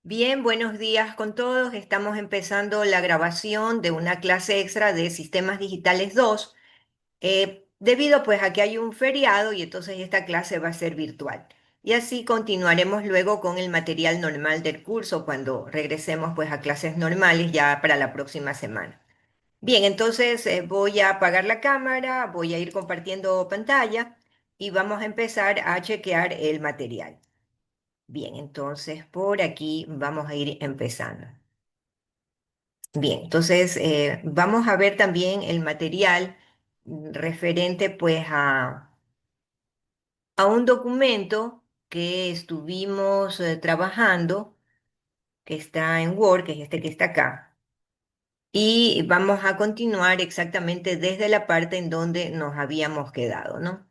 Bien, buenos días con todos. Estamos empezando la grabación de una clase extra de Sistemas Digitales 2, debido pues a que hay un feriado y entonces esta clase va a ser virtual. Y así continuaremos luego con el material normal del curso cuando regresemos pues a clases normales ya para la próxima semana. Bien, entonces voy a apagar la cámara, voy a ir compartiendo pantalla y vamos a empezar a chequear el material. Bien, entonces por aquí vamos a ir empezando. Bien, entonces vamos a ver también el material referente pues a un documento que estuvimos trabajando, que está en Word, que es este que está acá. Y vamos a continuar exactamente desde la parte en donde nos habíamos quedado, ¿no?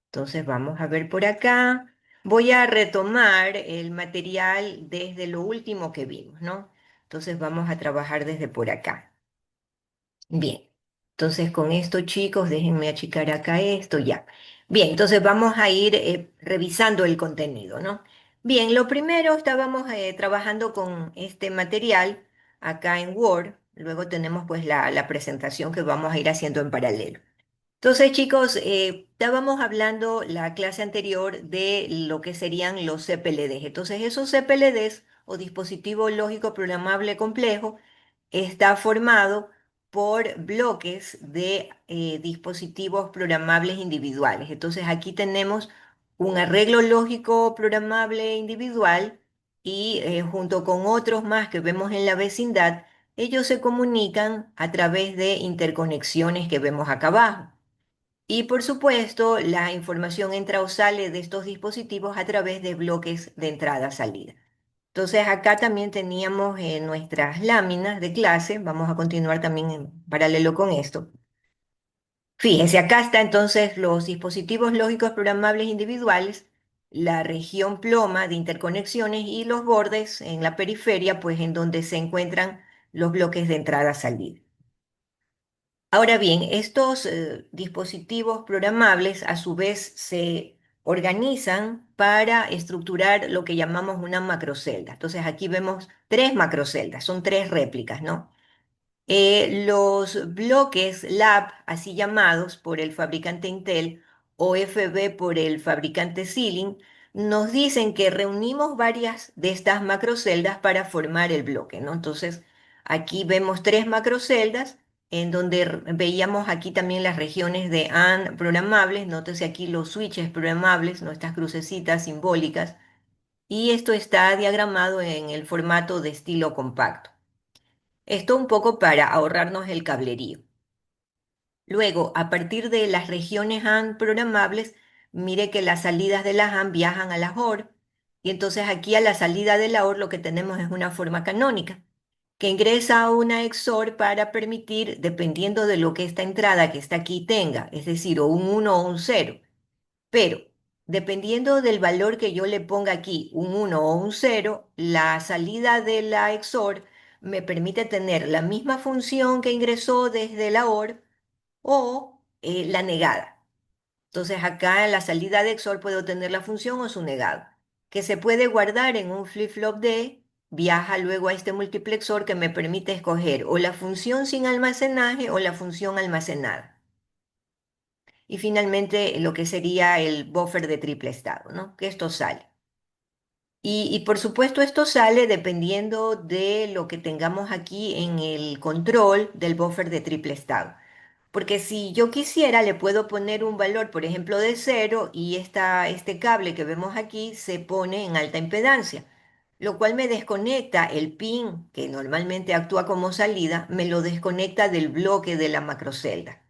Entonces vamos a ver por acá. Voy a retomar el material desde lo último que vimos, ¿no? Entonces vamos a trabajar desde por acá. Bien. Entonces con esto, chicos, déjenme achicar acá esto, ya. Bien, entonces vamos a ir revisando el contenido, ¿no? Bien, lo primero estábamos trabajando con este material acá en Word. Luego tenemos pues la presentación que vamos a ir haciendo en paralelo. Entonces, chicos, estábamos hablando la clase anterior de lo que serían los CPLDs. Entonces, esos CPLDs o dispositivo lógico programable complejo está formado por bloques de dispositivos programables individuales. Entonces, aquí tenemos un arreglo lógico programable individual y junto con otros más que vemos en la vecindad, ellos se comunican a través de interconexiones que vemos acá abajo. Y por supuesto, la información entra o sale de estos dispositivos a través de bloques de entrada-salida. Entonces acá también teníamos nuestras láminas de clase, vamos a continuar también en paralelo con esto. Fíjense, acá está entonces los dispositivos lógicos programables individuales, la región ploma de interconexiones y los bordes en la periferia, pues en donde se encuentran los bloques de entrada-salida. Ahora bien, estos dispositivos programables a su vez se organizan para estructurar lo que llamamos una macrocelda. Entonces aquí vemos tres macroceldas, son tres réplicas, ¿no? Los bloques lab, así llamados por el fabricante Intel, o FB por el fabricante Sealing, nos dicen que reunimos varias de estas macroceldas para formar el bloque, ¿no? Entonces, aquí vemos tres macroceldas, en donde veíamos aquí también las regiones de AND programables, nótese aquí los switches programables, nuestras crucecitas simbólicas, y esto está diagramado en el formato de estilo compacto. Esto un poco para ahorrarnos el cablerío. Luego, a partir de las regiones AND programables, mire que las salidas de las AND viajan a la OR, y entonces aquí a la salida de la OR lo que tenemos es una forma canónica, que ingresa a una XOR para permitir, dependiendo de lo que esta entrada que está aquí tenga, es decir, o un 1 o un 0, pero dependiendo del valor que yo le ponga aquí, un 1 o un 0, la salida de la XOR me permite tener la misma función que ingresó desde la OR o la negada. Entonces acá en la salida de XOR puedo tener la función o su negado, que se puede guardar en un flip-flop D, viaja luego a este multiplexor que me permite escoger o la función sin almacenaje o la función almacenada. Y finalmente lo que sería el buffer de triple estado, ¿no? Que esto sale. Y por supuesto esto sale dependiendo de lo que tengamos aquí en el control del buffer de triple estado. Porque si yo quisiera, le puedo poner un valor, por ejemplo, de cero y este cable que vemos aquí se pone en alta impedancia, lo cual me desconecta el pin que normalmente actúa como salida, me lo desconecta del bloque de la macrocelda.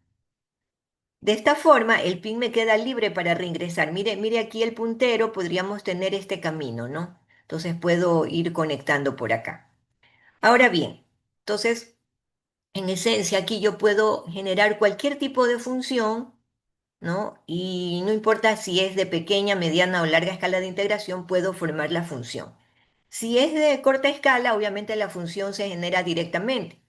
De esta forma, el pin me queda libre para reingresar. Mire, mire aquí el puntero, podríamos tener este camino, ¿no? Entonces puedo ir conectando por acá. Ahora bien, entonces, en esencia, aquí yo puedo generar cualquier tipo de función, ¿no? Y no importa si es de pequeña, mediana o larga escala de integración, puedo formar la función. Si es de corta escala, obviamente la función se genera directamente,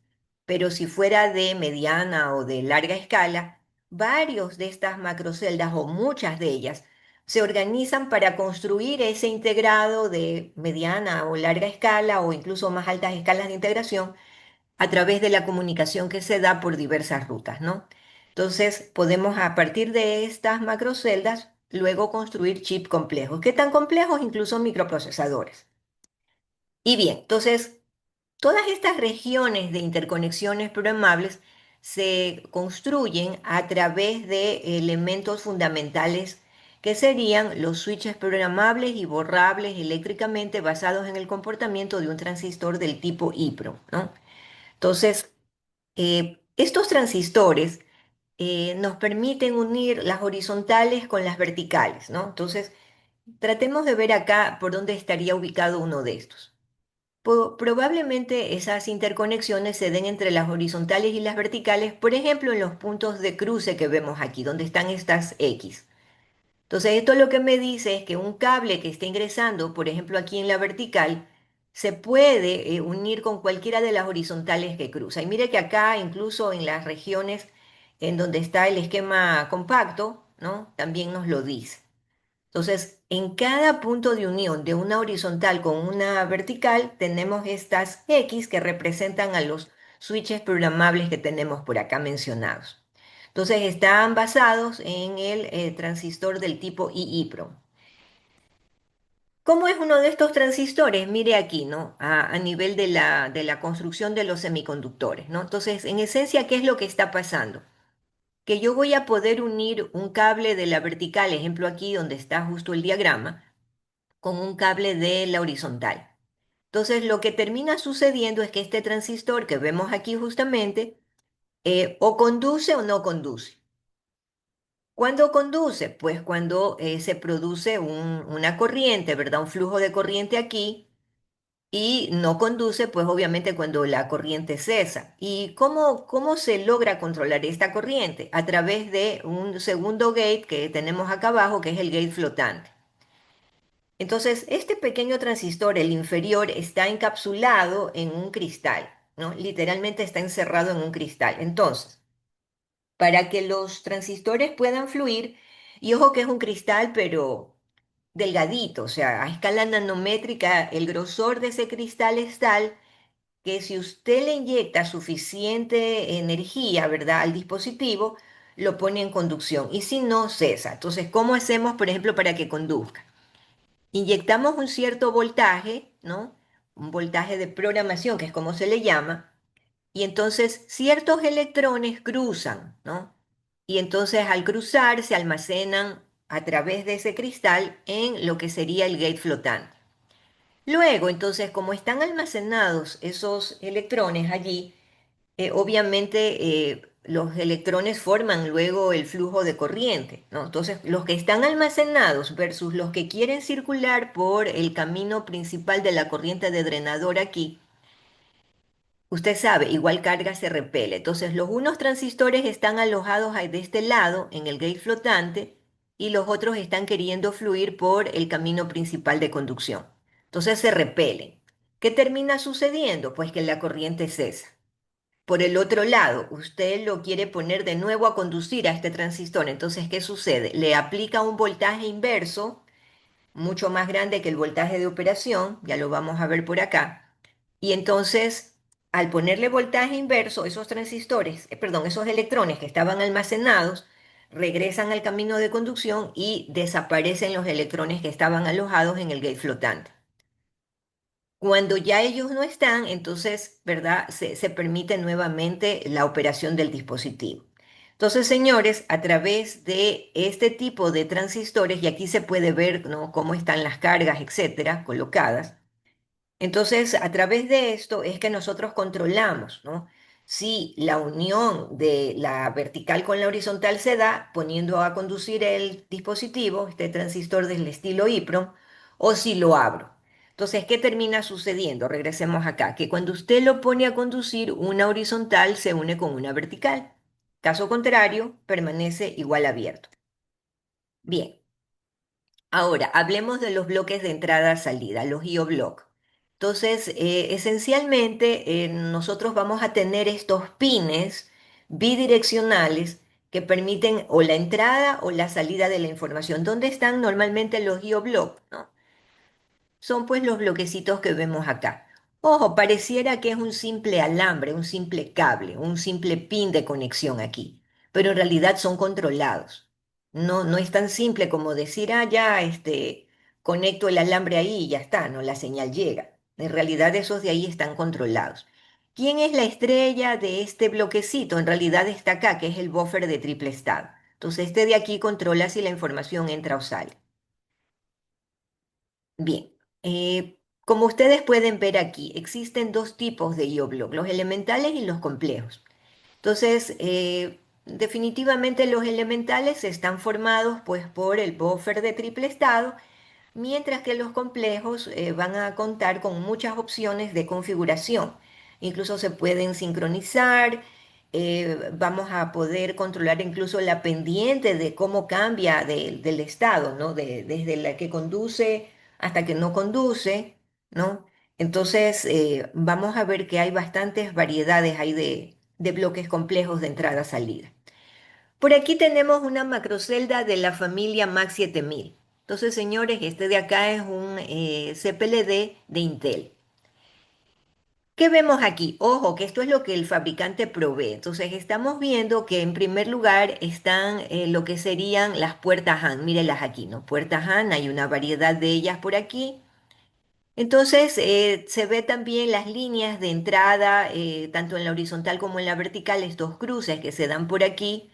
pero si fuera de mediana o de larga escala, varios de estas macroceldas o muchas de ellas se organizan para construir ese integrado de mediana o larga escala o incluso más altas escalas de integración a través de la comunicación que se da por diversas rutas, ¿no? Entonces, podemos a partir de estas macroceldas luego construir chips complejos. ¿Qué tan complejos? Incluso microprocesadores. Y bien, entonces, todas estas regiones de interconexiones programables se construyen a través de elementos fundamentales que serían los switches programables y borrables eléctricamente basados en el comportamiento de un transistor del tipo IPRO, ¿no? Entonces, estos transistores nos permiten unir las horizontales con las verticales, ¿no? Entonces, tratemos de ver acá por dónde estaría ubicado uno de estos. Probablemente esas interconexiones se den entre las horizontales y las verticales, por ejemplo, en los puntos de cruce que vemos aquí, donde están estas X. Entonces, esto lo que me dice es que un cable que esté ingresando, por ejemplo, aquí en la vertical, se puede unir con cualquiera de las horizontales que cruza. Y mire que acá, incluso en las regiones en donde está el esquema compacto, ¿no? También nos lo dice. Entonces, en cada punto de unión de una horizontal con una vertical, tenemos estas X que representan a los switches programables que tenemos por acá mencionados. Entonces, están basados en el transistor del tipo IIPRO. ¿Cómo es uno de estos transistores? Mire aquí, ¿no? A nivel de la construcción de los semiconductores, ¿no? Entonces, en esencia, ¿qué es lo que está pasando? Que yo voy a poder unir un cable de la vertical, ejemplo aquí donde está justo el diagrama, con un cable de la horizontal. Entonces, lo que termina sucediendo es que este transistor que vemos aquí justamente, o conduce o no conduce. ¿Cuándo conduce? Pues cuando se produce una corriente, ¿verdad? Un flujo de corriente aquí. Y no conduce, pues obviamente cuando la corriente cesa. ¿Y cómo se logra controlar esta corriente? A través de un segundo gate que tenemos acá abajo, que es el gate flotante. Entonces, este pequeño transistor, el inferior, está encapsulado en un cristal, ¿no? Literalmente está encerrado en un cristal. Entonces, para que los transistores puedan fluir, y ojo que es un cristal, pero delgadito, o sea, a escala nanométrica, el grosor de ese cristal es tal que si usted le inyecta suficiente energía, ¿verdad?, al dispositivo, lo pone en conducción, y si no, cesa. Entonces, ¿cómo hacemos, por ejemplo, para que conduzca? Inyectamos un cierto voltaje, ¿no? Un voltaje de programación, que es como se le llama, y entonces ciertos electrones cruzan, ¿no? Y entonces al cruzar se almacenan a través de ese cristal en lo que sería el gate flotante. Luego, entonces, como están almacenados esos electrones allí, obviamente los electrones forman luego el flujo de corriente, ¿no? Entonces, los que están almacenados versus los que quieren circular por el camino principal de la corriente de drenador aquí, usted sabe, igual carga se repele. Entonces, los unos transistores están alojados ahí de este lado, en el gate flotante, y los otros están queriendo fluir por el camino principal de conducción. Entonces, se repelen. ¿Qué termina sucediendo? Pues que la corriente cesa. Por el otro lado, usted lo quiere poner de nuevo a conducir a este transistor. Entonces, ¿qué sucede? Le aplica un voltaje inverso, mucho más grande que el voltaje de operación, ya lo vamos a ver por acá. Y entonces, al ponerle voltaje inverso, esos transistores, perdón, esos electrones que estaban almacenados, regresan al camino de conducción y desaparecen los electrones que estaban alojados en el gate flotante. Cuando ya ellos no están, entonces, ¿verdad? Se permite nuevamente la operación del dispositivo. Entonces, señores, a través de este tipo de transistores, y aquí se puede ver, ¿no?, cómo están las cargas, etcétera, colocadas. Entonces, a través de esto es que nosotros controlamos, ¿no?, si la unión de la vertical con la horizontal se da poniendo a conducir el dispositivo, este transistor del estilo IPROM, o si lo abro. Entonces, ¿qué termina sucediendo? Regresemos acá, que cuando usted lo pone a conducir, una horizontal se une con una vertical. Caso contrario, permanece igual abierto. Bien. Ahora, hablemos de los bloques de entrada-salida, los IO block. Entonces, esencialmente, nosotros vamos a tener estos pines bidireccionales que permiten o la entrada o la salida de la información. ¿Dónde están normalmente los geoblocks, ¿no? Son pues los bloquecitos que vemos acá. Ojo, pareciera que es un simple alambre, un simple cable, un simple pin de conexión aquí, pero en realidad son controlados. No, no es tan simple como decir, ah, ya, conecto el alambre ahí y ya está, no, la señal llega. En realidad esos de ahí están controlados. ¿Quién es la estrella de este bloquecito? En realidad está acá, que es el buffer de triple estado. Entonces este de aquí controla si la información entra o sale. Bien, como ustedes pueden ver aquí, existen dos tipos de IO-block, los elementales y los complejos. Entonces, definitivamente los elementales están formados pues por el buffer de triple estado, mientras que los complejos van a contar con muchas opciones de configuración. Incluso se pueden sincronizar, vamos a poder controlar incluso la pendiente de cómo cambia del estado, ¿no? Desde la que conduce hasta que no conduce, ¿no? Entonces, vamos a ver que hay bastantes variedades ahí de bloques complejos de entrada-salida. Por aquí tenemos una macrocelda de la familia Mac 7000. Entonces, señores, este de acá es un CPLD de Intel. ¿Qué vemos aquí? Ojo, que esto es lo que el fabricante provee. Entonces, estamos viendo que en primer lugar están lo que serían las puertas HAN. Mírenlas aquí, ¿no? Puertas HAN, hay una variedad de ellas por aquí. Entonces, se ve también las líneas de entrada, tanto en la horizontal como en la vertical, estos cruces que se dan por aquí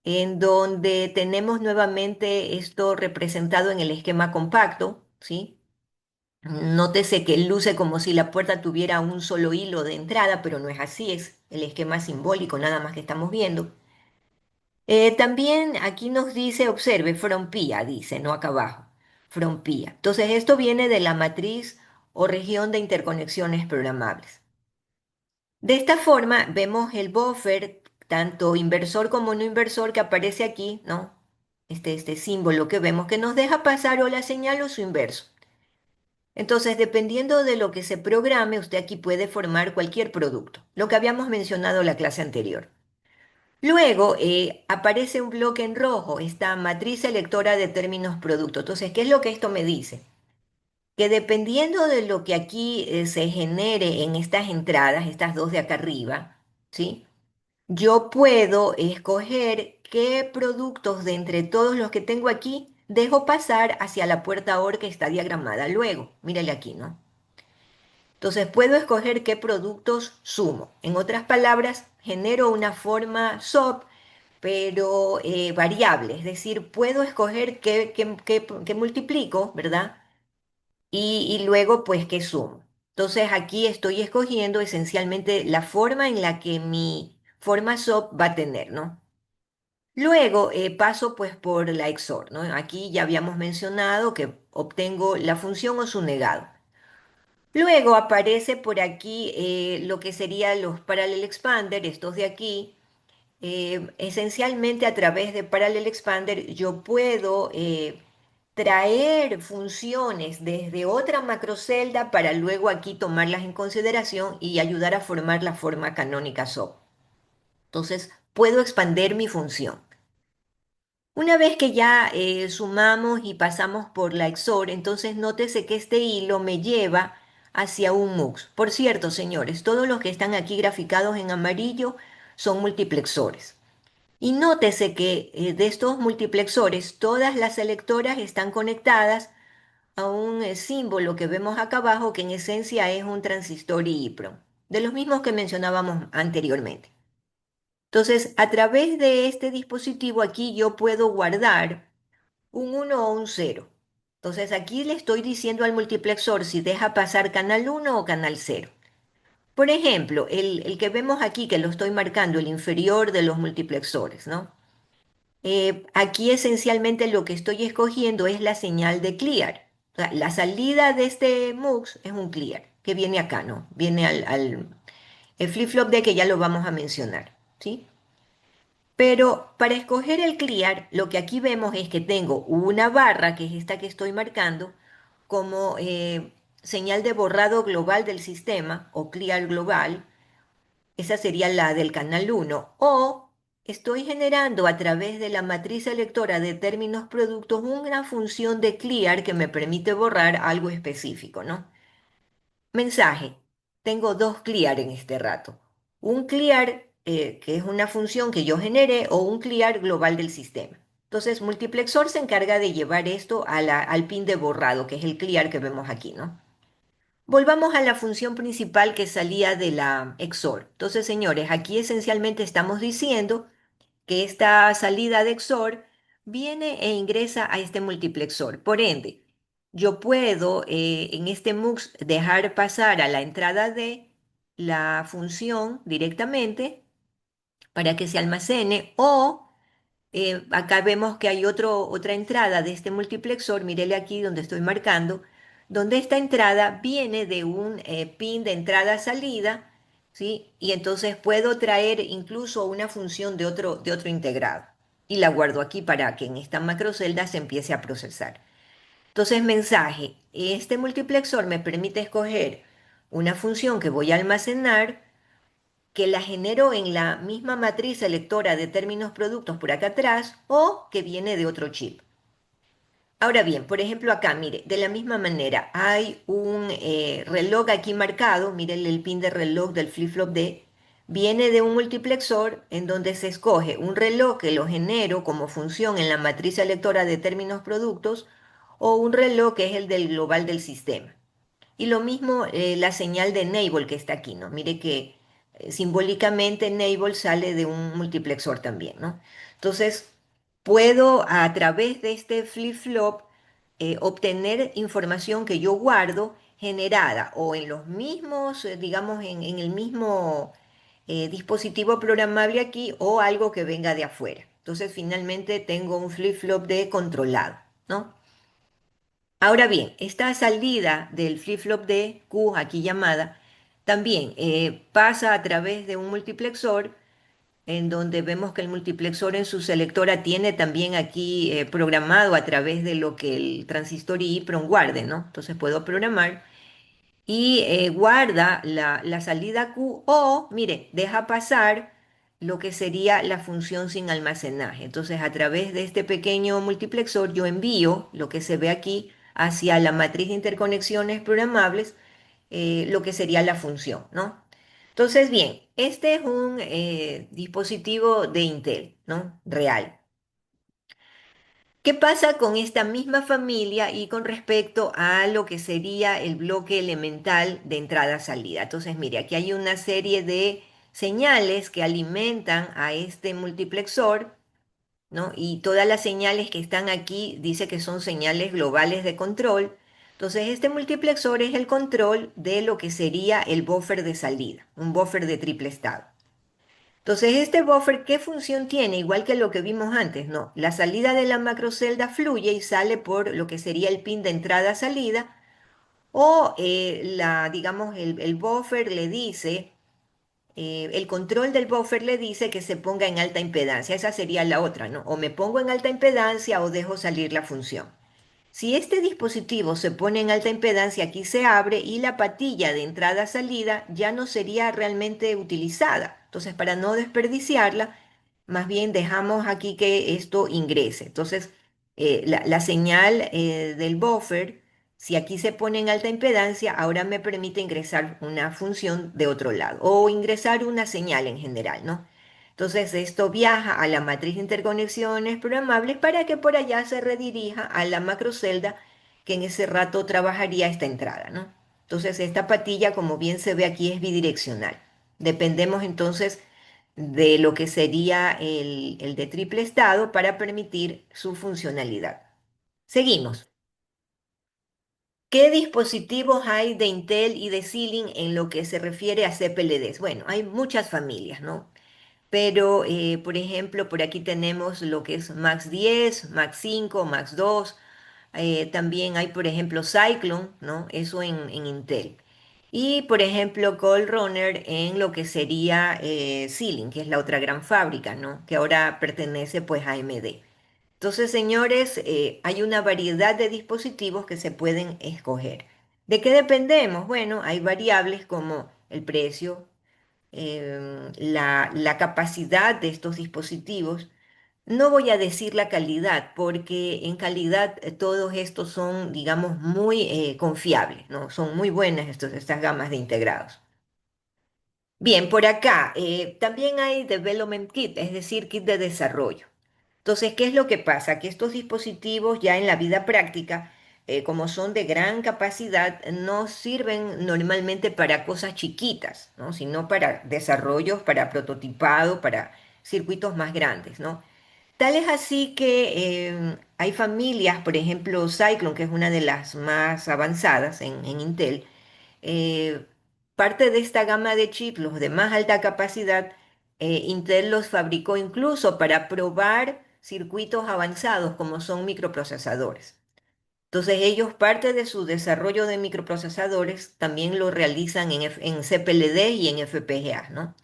en donde tenemos nuevamente esto representado en el esquema compacto, ¿sí? Nótese que luce como si la puerta tuviera un solo hilo de entrada, pero no es así, es el esquema simbólico nada más que estamos viendo. También aquí nos dice, observe, FROM-PIA, dice, no acá abajo, FROM-PIA. Entonces esto viene de la matriz o región de interconexiones programables. De esta forma vemos el buffer, tanto inversor como no inversor, que aparece aquí, ¿no? Este símbolo que vemos que nos deja pasar o la señal o su inverso. Entonces, dependiendo de lo que se programe, usted aquí puede formar cualquier producto, lo que habíamos mencionado en la clase anterior. Luego aparece un bloque en rojo, esta matriz selectora de términos producto. Entonces, ¿qué es lo que esto me dice? Que dependiendo de lo que aquí se genere en estas entradas, estas dos de acá arriba, ¿sí? Yo puedo escoger qué productos de entre todos los que tengo aquí dejo pasar hacia la puerta OR que está diagramada luego. Mírale aquí, ¿no? Entonces puedo escoger qué productos sumo. En otras palabras, genero una forma SOP, pero variable. Es decir, puedo escoger qué multiplico, ¿verdad? Y luego, pues, qué sumo. Entonces aquí estoy escogiendo esencialmente la forma en la que mi forma SOP va a tener, ¿no? Luego paso pues por la XOR, ¿no? Aquí ya habíamos mencionado que obtengo la función o su negado. Luego aparece por aquí lo que serían los Parallel Expander, estos de aquí. Esencialmente a través de Parallel Expander yo puedo traer funciones desde otra macrocelda para luego aquí tomarlas en consideración y ayudar a formar la forma canónica SOP. Entonces, puedo expander mi función. Una vez que ya sumamos y pasamos por la XOR, entonces nótese que este hilo me lleva hacia un MUX. Por cierto, señores, todos los que están aquí graficados en amarillo son multiplexores. Y nótese que de estos multiplexores, todas las selectoras están conectadas a un símbolo que vemos acá abajo, que en esencia es un transistor EEPROM, de los mismos que mencionábamos anteriormente. Entonces, a través de este dispositivo aquí yo puedo guardar un 1 o un 0. Entonces, aquí le estoy diciendo al multiplexor si deja pasar canal 1 o canal 0. Por ejemplo, el que vemos aquí, que lo estoy marcando, el inferior de los multiplexores, ¿no? Aquí esencialmente lo que estoy escogiendo es la señal de clear. O sea, la salida de este MUX es un clear, que viene acá, ¿no? Viene al el flip-flop de que ya lo vamos a mencionar, ¿sí? Pero para escoger el clear, lo que aquí vemos es que tengo una barra, que es esta que estoy marcando, como señal de borrado global del sistema o clear global. Esa sería la del canal 1. O estoy generando a través de la matriz selectora de términos productos una función de clear que me permite borrar algo específico, ¿no? Mensaje. Tengo dos clear en este rato. Un clear, que es una función que yo generé, o un clear global del sistema. Entonces, multiplexor se encarga de llevar esto al pin de borrado, que es el clear que vemos aquí, ¿no? Volvamos a la función principal que salía de la XOR. Entonces, señores, aquí esencialmente estamos diciendo que esta salida de XOR viene e ingresa a este multiplexor. Por ende, yo puedo en este MUX dejar pasar a la entrada de la función directamente para que se almacene o acá vemos que hay otra entrada de este multiplexor, mírele aquí donde estoy marcando, donde esta entrada viene de un pin de entrada-salida, ¿sí? Y entonces puedo traer incluso una función de otro integrado. Y la guardo aquí para que en esta macrocelda se empiece a procesar. Entonces, mensaje, este multiplexor me permite escoger una función que voy a almacenar que la genero en la misma matriz selectora de términos productos por acá atrás o que viene de otro chip. Ahora bien, por ejemplo acá, mire, de la misma manera hay un reloj aquí marcado, mire el pin de reloj del flip-flop D, viene de un multiplexor en donde se escoge un reloj que lo genero como función en la matriz selectora de términos productos o un reloj que es el del global del sistema. Y lo mismo la señal de enable que está aquí, ¿no? Mire que simbólicamente enable sale de un multiplexor también, ¿no? Entonces, puedo a través de este flip-flop obtener información que yo guardo generada o en los mismos, digamos, en el mismo dispositivo programable aquí o algo que venga de afuera. Entonces, finalmente tengo un flip-flop de controlado, ¿no? Ahora bien, esta salida del flip-flop de Q, aquí llamada, también pasa a través de un multiplexor en donde vemos que el multiplexor en su selectora tiene también aquí programado a través de lo que el transistor y EEPROM guarde, ¿no? Entonces puedo programar y guarda la salida Q o, mire, deja pasar lo que sería la función sin almacenaje. Entonces, a través de este pequeño multiplexor, yo envío lo que se ve aquí hacia la matriz de interconexiones programables, lo que sería la función, ¿no? Entonces, bien, este es un dispositivo de Intel, ¿no? Real. ¿Qué pasa con esta misma familia y con respecto a lo que sería el bloque elemental de entrada-salida? Entonces, mire, aquí hay una serie de señales que alimentan a este multiplexor, ¿no? Y todas las señales que están aquí dice que son señales globales de control. Entonces, este multiplexor es el control de lo que sería el buffer de salida, un buffer de triple estado. Entonces, este buffer, ¿qué función tiene? Igual que lo que vimos antes, ¿no? La salida de la macrocelda fluye y sale por lo que sería el pin de entrada-salida, o digamos, el buffer le dice, el control del buffer le dice que se ponga en alta impedancia. Esa sería la otra, ¿no? O me pongo en alta impedancia o dejo salir la función. Si este dispositivo se pone en alta impedancia, aquí se abre y la patilla de entrada-salida ya no sería realmente utilizada. Entonces, para no desperdiciarla, más bien dejamos aquí que esto ingrese. Entonces, la señal del buffer, si aquí se pone en alta impedancia, ahora me permite ingresar una función de otro lado o ingresar una señal en general, ¿no? Entonces, esto viaja a la matriz de interconexiones programables para que por allá se redirija a la macrocelda que en ese rato trabajaría esta entrada, ¿no? Entonces, esta patilla, como bien se ve aquí, es bidireccional. Dependemos entonces de lo que sería el de triple estado para permitir su funcionalidad. Seguimos. ¿Qué dispositivos hay de Intel y de Xilinx en lo que se refiere a CPLDs? Bueno, hay muchas familias, ¿no? Pero, por ejemplo, por aquí tenemos lo que es Max 10, Max 5, Max 2. También hay, por ejemplo, Cyclone, ¿no? Eso en Intel. Y, por ejemplo, Cold Runner en lo que sería Xilinx, que es la otra gran fábrica, ¿no? Que ahora pertenece pues a AMD. Entonces, señores, hay una variedad de dispositivos que se pueden escoger. ¿De qué dependemos? Bueno, hay variables como el precio, la capacidad de estos dispositivos. No voy a decir la calidad, porque en calidad todos estos son, digamos, muy confiables, ¿no? Son muy buenas estas gamas de integrados. Bien, por acá también hay Development Kit, es decir, kit de desarrollo. Entonces, ¿qué es lo que pasa? Que estos dispositivos ya en la vida práctica, como son de gran capacidad, no sirven normalmente para cosas chiquitas, ¿no? Sino para desarrollos, para prototipado, para circuitos más grandes, ¿no? Tal es así que hay familias, por ejemplo, Cyclone, que es una de las más avanzadas en Intel, eh, parte de esta gama de chips, los de más alta capacidad, Intel los fabricó incluso para probar circuitos avanzados como son microprocesadores. Entonces ellos parte de su desarrollo de microprocesadores también lo realizan en CPLD y en FPGA, ¿no?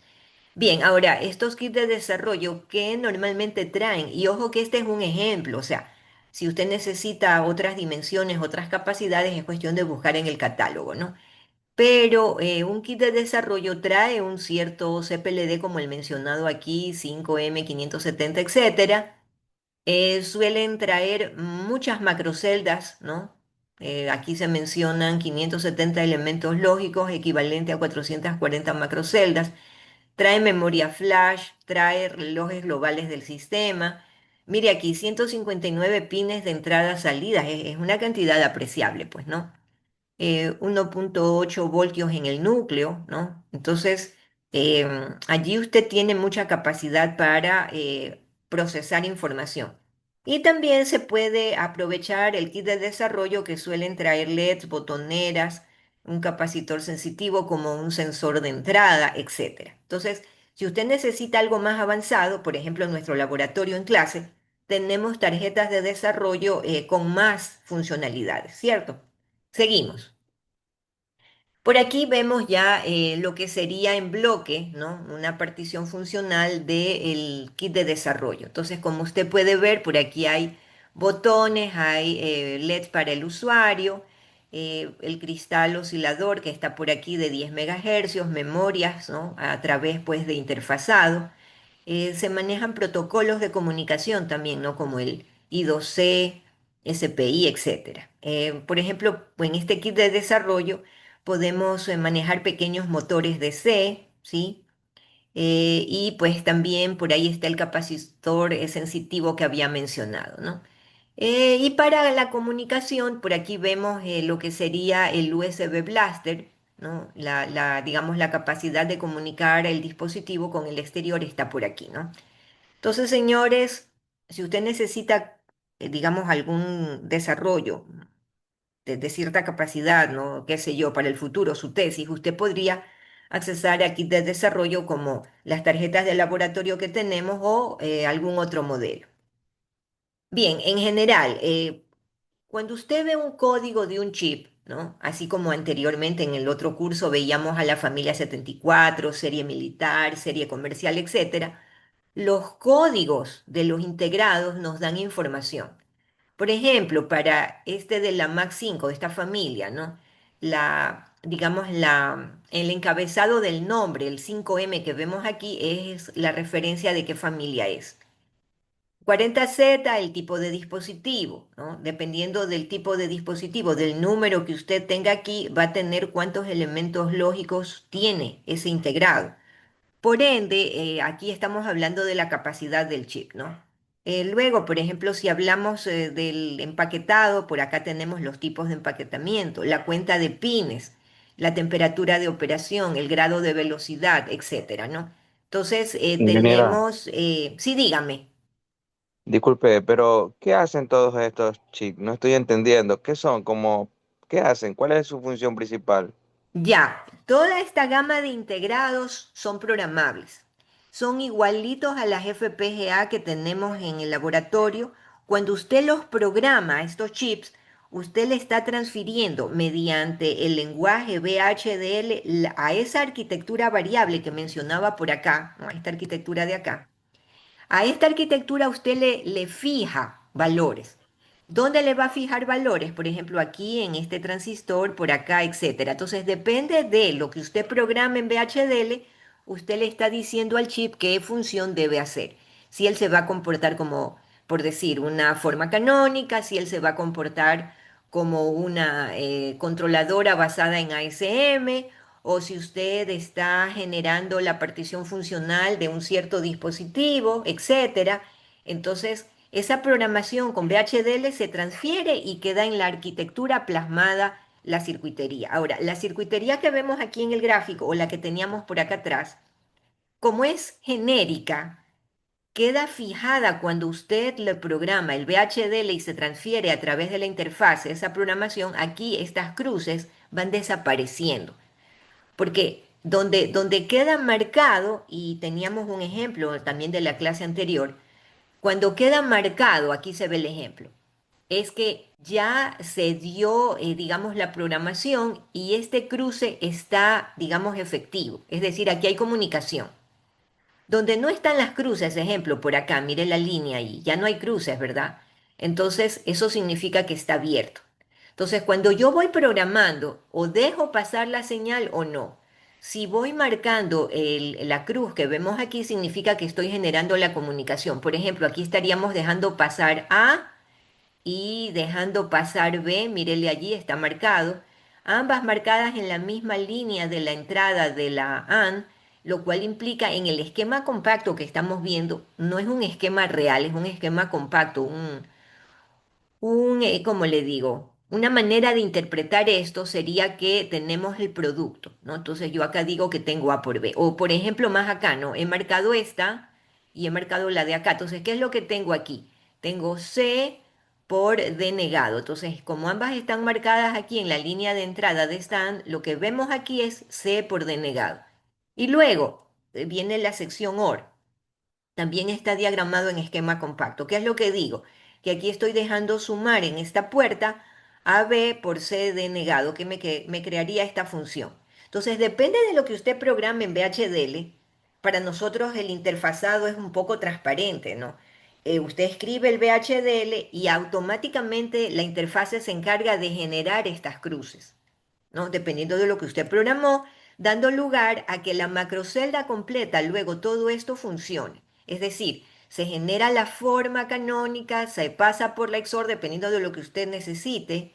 Bien, ahora, estos kits de desarrollo que normalmente traen, y ojo que este es un ejemplo, o sea, si usted necesita otras dimensiones, otras capacidades, es cuestión de buscar en el catálogo, ¿no? Pero un kit de desarrollo trae un cierto CPLD como el mencionado aquí, 5M570, etcétera. Suelen traer muchas macroceldas, ¿no? Aquí se mencionan 570 elementos lógicos, equivalente a 440 macroceldas. Trae memoria flash, trae relojes globales del sistema. Mire aquí, 159 pines de entradas-salidas, es una cantidad apreciable, pues, ¿no? 1,8 voltios en el núcleo, ¿no? Entonces, allí usted tiene mucha capacidad para procesar información. Y también se puede aprovechar el kit de desarrollo que suelen traer LEDs, botoneras, un capacitor sensitivo como un sensor de entrada, etcétera. Entonces, si usted necesita algo más avanzado, por ejemplo, en nuestro laboratorio en clase, tenemos tarjetas de desarrollo con más funcionalidades, ¿cierto? Seguimos. Por aquí vemos ya lo que sería en bloque, ¿no? Una partición funcional del kit de desarrollo. Entonces, como usted puede ver, por aquí hay botones, hay LEDs para el usuario, el cristal oscilador que está por aquí de 10 megahercios, memorias, ¿no? A través pues de interfazado. Se manejan protocolos de comunicación también, ¿no? Como el I2C, SPI, etcétera. Por ejemplo, en este kit de desarrollo podemos manejar pequeños motores de C, ¿sí? Y pues también por ahí está el capacitor sensitivo que había mencionado, ¿no? Y para la comunicación, por aquí vemos lo que sería el USB Blaster, ¿no? Digamos, la capacidad de comunicar el dispositivo con el exterior está por aquí, ¿no? Entonces, señores, si usted necesita, digamos, algún desarrollo de cierta capacidad, ¿no? Qué sé yo, para el futuro, su tesis, usted podría accesar a kits de desarrollo como las tarjetas de laboratorio que tenemos o algún otro modelo. Bien, en general, cuando usted ve un código de un chip, ¿no? Así como anteriormente en el otro curso veíamos a la familia 74, serie militar, serie comercial, etcétera, los códigos de los integrados nos dan información. Por ejemplo, para este de la Mac 5, de esta familia, ¿no? Digamos, el encabezado del nombre, el 5M que vemos aquí, es la referencia de qué familia es. 40Z, el tipo de dispositivo, ¿no? Dependiendo del tipo de dispositivo, del número que usted tenga aquí, va a tener cuántos elementos lógicos tiene ese integrado. Por ende, aquí estamos hablando de la capacidad del chip, ¿no? Luego, por ejemplo, si hablamos del empaquetado, por acá tenemos los tipos de empaquetamiento, la cuenta de pines, la temperatura de operación, el grado de velocidad, etcétera, ¿no? Entonces, Ingeniera, tenemos, sí, dígame. disculpe, pero ¿qué hacen todos estos chips? No estoy entendiendo. ¿Qué son? Como, ¿qué hacen? ¿Cuál es su función principal? Ya, toda esta gama de integrados son programables. Son igualitos a las FPGA que tenemos en el laboratorio. Cuando usted los programa, a estos chips, usted le está transfiriendo mediante el lenguaje VHDL a esa arquitectura variable que mencionaba por acá, ¿no? A esta arquitectura de acá. A esta arquitectura usted le fija valores. ¿Dónde le va a fijar valores? Por ejemplo, aquí en este transistor, por acá, etcétera. Entonces, depende de lo que usted programe en VHDL, usted le está diciendo al chip qué función debe hacer. Si él se va a comportar como, por decir, una forma canónica, si él se va a comportar como una controladora basada en ASM, o si usted está generando la partición funcional de un cierto dispositivo, etcétera. Entonces, esa programación con VHDL se transfiere y queda en la arquitectura plasmada la circuitería. Ahora, la circuitería que vemos aquí en el gráfico o la que teníamos por acá atrás, como es genérica, queda fijada cuando usted le programa el VHDL y se transfiere a través de la interfase esa programación, aquí estas cruces van desapareciendo. Porque donde queda marcado, y teníamos un ejemplo también de la clase anterior, cuando queda marcado, aquí se ve el ejemplo, es que ya se dio, digamos, la programación y este cruce está, digamos, efectivo. Es decir, aquí hay comunicación. Donde no están las cruces, ejemplo, por acá, mire la línea ahí, ya no hay cruces, ¿verdad? Entonces, eso significa que está abierto. Entonces, cuando yo voy programando, o dejo pasar la señal o no. Si voy marcando la cruz que vemos aquí, significa que estoy generando la comunicación. Por ejemplo, aquí estaríamos dejando pasar A y dejando pasar B, mírele allí, está marcado, ambas marcadas en la misma línea de la entrada de la AN, lo cual implica en el esquema compacto que estamos viendo, no es un esquema real, es un esquema compacto, ¿cómo le digo? Una manera de interpretar esto sería que tenemos el producto, ¿no? Entonces yo acá digo que tengo A por B. O por ejemplo, más acá, ¿no? He marcado esta y he marcado la de acá. Entonces, ¿qué es lo que tengo aquí? Tengo C por D negado. Entonces, como ambas están marcadas aquí en la línea de entrada de esta AND, lo que vemos aquí es C por D negado. Y luego viene la sección OR. También está diagramado en esquema compacto. ¿Qué es lo que digo? Que aquí estoy dejando sumar en esta puerta AB por CD negado, me crearía esta función. Entonces, depende de lo que usted programe en VHDL. Para nosotros el interfazado es un poco transparente, ¿no? Usted escribe el VHDL y automáticamente la interfase se encarga de generar estas cruces, ¿no? Dependiendo de lo que usted programó, dando lugar a que la macrocelda completa, luego todo esto funcione. Es decir, se genera la forma canónica, se pasa por la XOR dependiendo de lo que usted necesite.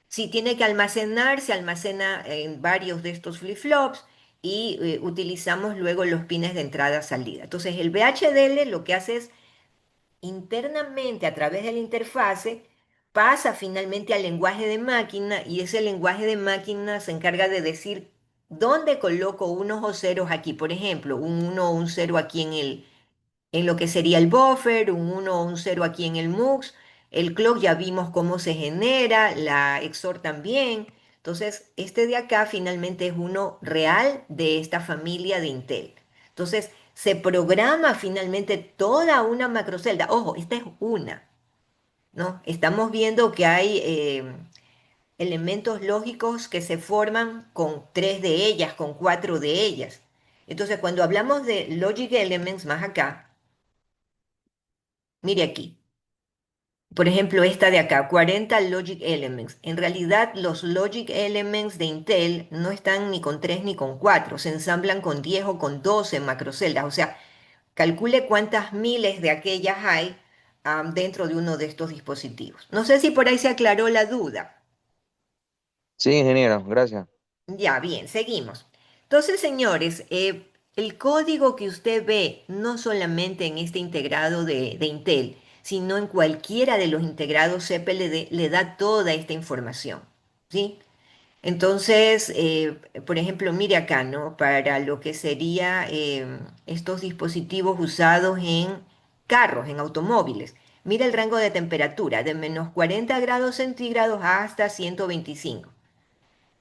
Si tiene que almacenar, se almacena en varios de estos flip-flops y utilizamos luego los pines de entrada-salida. Entonces el VHDL lo que hace es internamente a través de la interfase, pasa finalmente al lenguaje de máquina y ese lenguaje de máquina se encarga de decir dónde coloco unos o ceros aquí. Por ejemplo, un uno o un cero aquí en lo que sería el buffer, un uno o un cero aquí en el MUX. El clock ya vimos cómo se genera, la XOR también. Entonces, este de acá finalmente es uno real de esta familia de Intel. Entonces, se programa finalmente toda una macrocelda. Ojo, esta es una, ¿no? Estamos viendo que hay elementos lógicos que se forman con tres de ellas, con cuatro de ellas. Entonces, cuando hablamos de logic elements, más acá, mire aquí. Por ejemplo, esta de acá, 40 Logic Elements. En realidad, los Logic Elements de Intel no están ni con 3 ni con 4, se ensamblan con 10 o con 12 macroceldas. O sea, calcule cuántas miles de aquellas hay dentro de uno de estos dispositivos. No sé si por ahí se aclaró la duda. Sí, ingeniero, gracias. Ya, bien, seguimos. Entonces, señores, el código que usted ve no solamente en este integrado de Intel, sino en cualquiera de los integrados CPLD, le da toda esta información, ¿sí? Entonces, por ejemplo, mire acá, ¿no? Para lo que sería estos dispositivos usados en carros, en automóviles. Mira el rango de temperatura, de menos 40 grados centígrados hasta 125.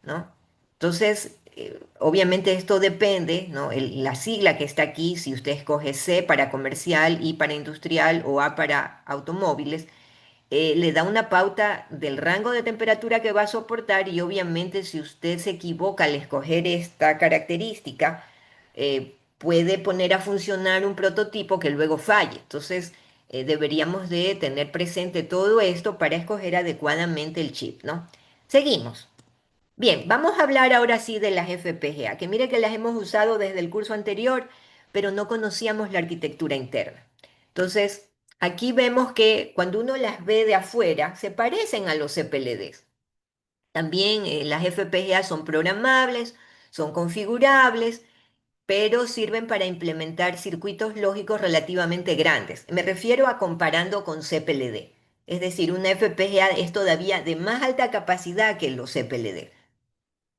¿No? Entonces, obviamente esto depende, ¿no? La sigla que está aquí, si usted escoge C para comercial, I para industrial o A para automóviles, le da una pauta del rango de temperatura que va a soportar y obviamente si usted se equivoca al escoger esta característica, puede poner a funcionar un prototipo que luego falle. Entonces, deberíamos de tener presente todo esto para escoger adecuadamente el chip, ¿no? Seguimos. Bien, vamos a hablar ahora sí de las FPGA, que mire que las hemos usado desde el curso anterior, pero no conocíamos la arquitectura interna. Entonces, aquí vemos que cuando uno las ve de afuera, se parecen a los CPLDs. También las FPGA son programables, son configurables, pero sirven para implementar circuitos lógicos relativamente grandes. Me refiero a comparando con CPLD. Es decir, una FPGA es todavía de más alta capacidad que los CPLD.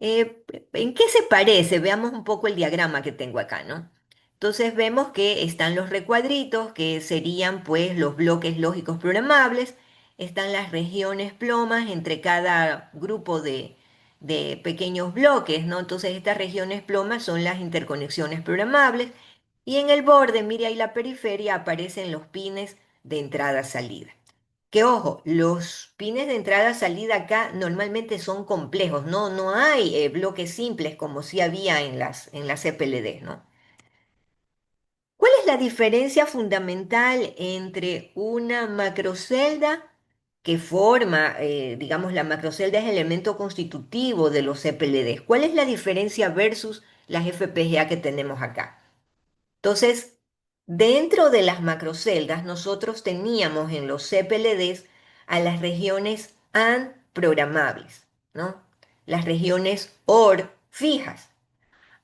¿En qué se parece? Veamos un poco el diagrama que tengo acá, ¿no? Entonces vemos que están los recuadritos, que serían pues los bloques lógicos programables, están las regiones plomas entre cada grupo de pequeños bloques, ¿no? Entonces estas regiones plomas son las interconexiones programables y en el borde, mire ahí la periferia, aparecen los pines de entrada-salida. Que ojo, los pines de entrada-salida acá normalmente son complejos, no hay bloques simples como sí había en las CPLD, ¿no? ¿Cuál es la diferencia fundamental entre una macrocelda que forma, digamos, la macrocelda es el elemento constitutivo de los CPLD? ¿Cuál es la diferencia versus las FPGA que tenemos acá? Entonces, dentro de las macroceldas, nosotros teníamos en los CPLDs a las regiones AND programables, ¿no? Las regiones OR fijas.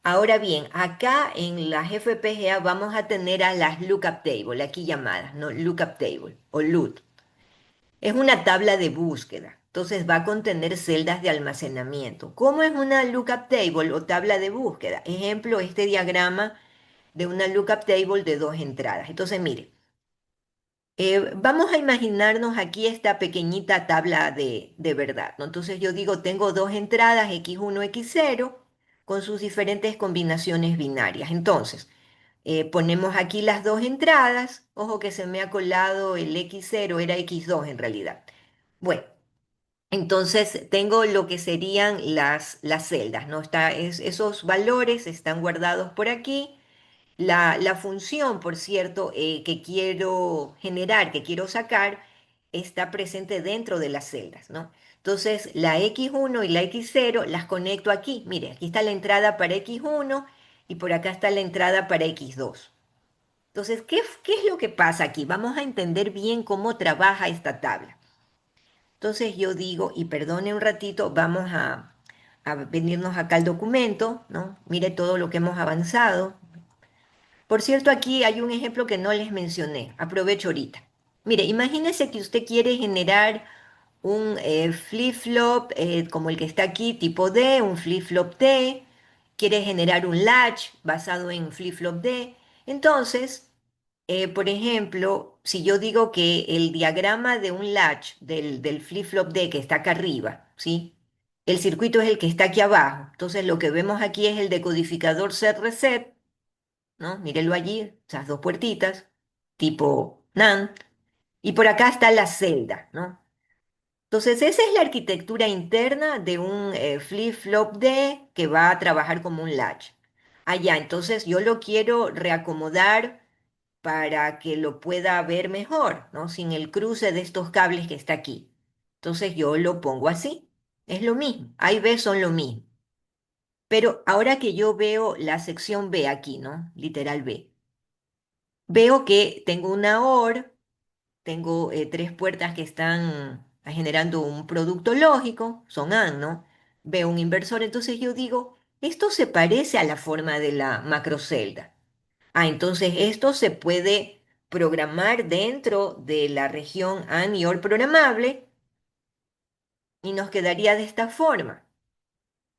Ahora bien, acá en las FPGA vamos a tener a las lookup table, aquí llamadas, ¿no? Lookup table o LUT. Es una tabla de búsqueda, entonces va a contener celdas de almacenamiento. ¿Cómo es una lookup table o tabla de búsqueda? Ejemplo, este diagrama de una lookup table de dos entradas. Entonces, mire, vamos a imaginarnos aquí esta pequeñita tabla de verdad, ¿no? Entonces yo digo, tengo dos entradas, X1, X0, con sus diferentes combinaciones binarias. Entonces, ponemos aquí las dos entradas. Ojo que se me ha colado el X0, era X2 en realidad. Bueno, entonces tengo lo que serían las celdas, ¿no? Esos valores están guardados por aquí. La función, por cierto, que quiero generar, que quiero sacar, está presente dentro de las celdas, ¿no? Entonces, la X1 y la X0 las conecto aquí. Mire, aquí está la entrada para X1 y por acá está la entrada para X2. Entonces, ¿qué es lo que pasa aquí? Vamos a entender bien cómo trabaja esta tabla. Entonces, yo digo, y perdone un ratito, vamos a venirnos acá al documento, ¿no? Mire todo lo que hemos avanzado. Por cierto, aquí hay un ejemplo que no les mencioné. Aprovecho ahorita. Mire, imagínese que usted quiere generar un flip-flop como el que está aquí, tipo D, un flip-flop T. Quiere generar un latch basado en flip-flop D. Entonces, por ejemplo, si yo digo que el diagrama de un latch del flip-flop D que está acá arriba, ¿sí? El circuito es el que está aquí abajo. Entonces, lo que vemos aquí es el decodificador set reset, ¿no? Mírenlo allí, esas dos puertitas, tipo NAND, y por acá está la celda, ¿no? Entonces, esa es la arquitectura interna de un flip-flop D que va a trabajar como un latch. Allá, entonces yo lo quiero reacomodar para que lo pueda ver mejor, ¿no? Sin el cruce de estos cables que está aquí. Entonces yo lo pongo así. Es lo mismo. A y B son lo mismo. Pero ahora que yo veo la sección B aquí, ¿no? Literal B. Veo que tengo una OR, tengo tres puertas que están generando un producto lógico, son AND, ¿no? Veo un inversor, entonces yo digo, esto se parece a la forma de la macrocelda. Ah, entonces esto se puede programar dentro de la región AND y OR programable y nos quedaría de esta forma.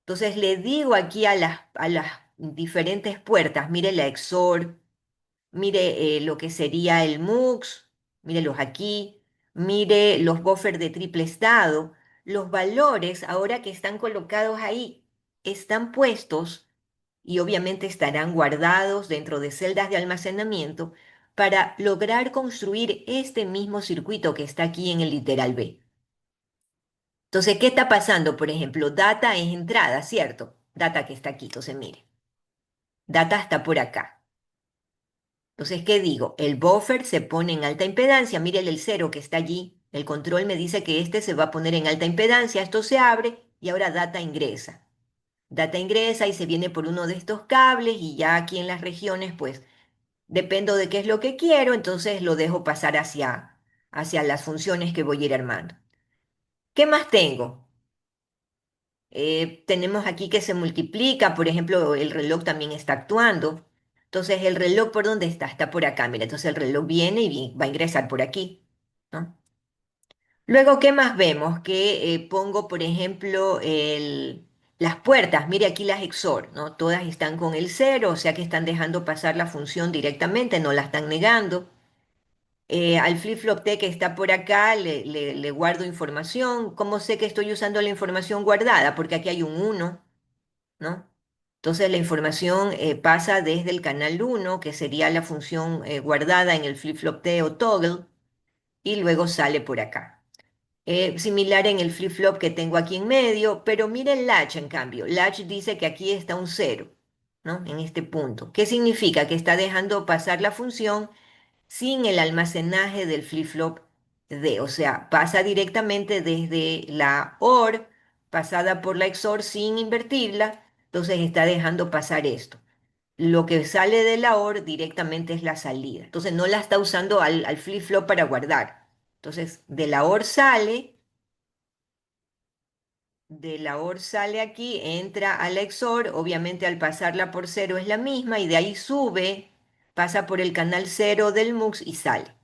Entonces le digo aquí a las diferentes puertas, mire la XOR, mire lo que sería el MUX, mírelos aquí, mire los buffers de triple estado. Los valores, ahora que están colocados ahí, están puestos y obviamente estarán guardados dentro de celdas de almacenamiento para lograr construir este mismo circuito que está aquí en el literal B. Entonces, ¿qué está pasando? Por ejemplo, data es entrada, ¿cierto? Data que está aquí, entonces mire, data está por acá. Entonces, ¿qué digo? El buffer se pone en alta impedancia. Mire el cero que está allí. El control me dice que este se va a poner en alta impedancia. Esto se abre y ahora data ingresa. Data ingresa y se viene por uno de estos cables y ya aquí en las regiones, pues dependo de qué es lo que quiero, entonces lo dejo pasar hacia las funciones que voy a ir armando. ¿Qué más tengo? Tenemos aquí que se multiplica, por ejemplo, el reloj también está actuando. Entonces, ¿el reloj por dónde está? Está por acá, mira, entonces el reloj viene y va a ingresar por aquí, ¿no? Luego, ¿qué más vemos? Que pongo, por ejemplo, las puertas. Mire aquí las XOR, ¿no? Todas están con el cero, o sea que están dejando pasar la función directamente, no la están negando. Al flip-flop T que está por acá le guardo información. ¿Cómo sé que estoy usando la información guardada? Porque aquí hay un uno, ¿no? Entonces la información pasa desde el canal uno, que sería la función guardada en el flip-flop T o toggle, y luego sale por acá. Similar en el flip-flop que tengo aquí en medio, pero mire el latch en cambio. Latch dice que aquí está un cero, ¿no? En este punto. ¿Qué significa? Que está dejando pasar la función sin el almacenaje del flip-flop D, o sea, pasa directamente desde la OR, pasada por la XOR sin invertirla, entonces está dejando pasar esto. Lo que sale de la OR directamente es la salida, entonces no la está usando al flip-flop para guardar. Entonces, de la OR sale aquí, entra a la XOR, obviamente al pasarla por cero es la misma, y de ahí sube, pasa por el canal cero del MUX y sale.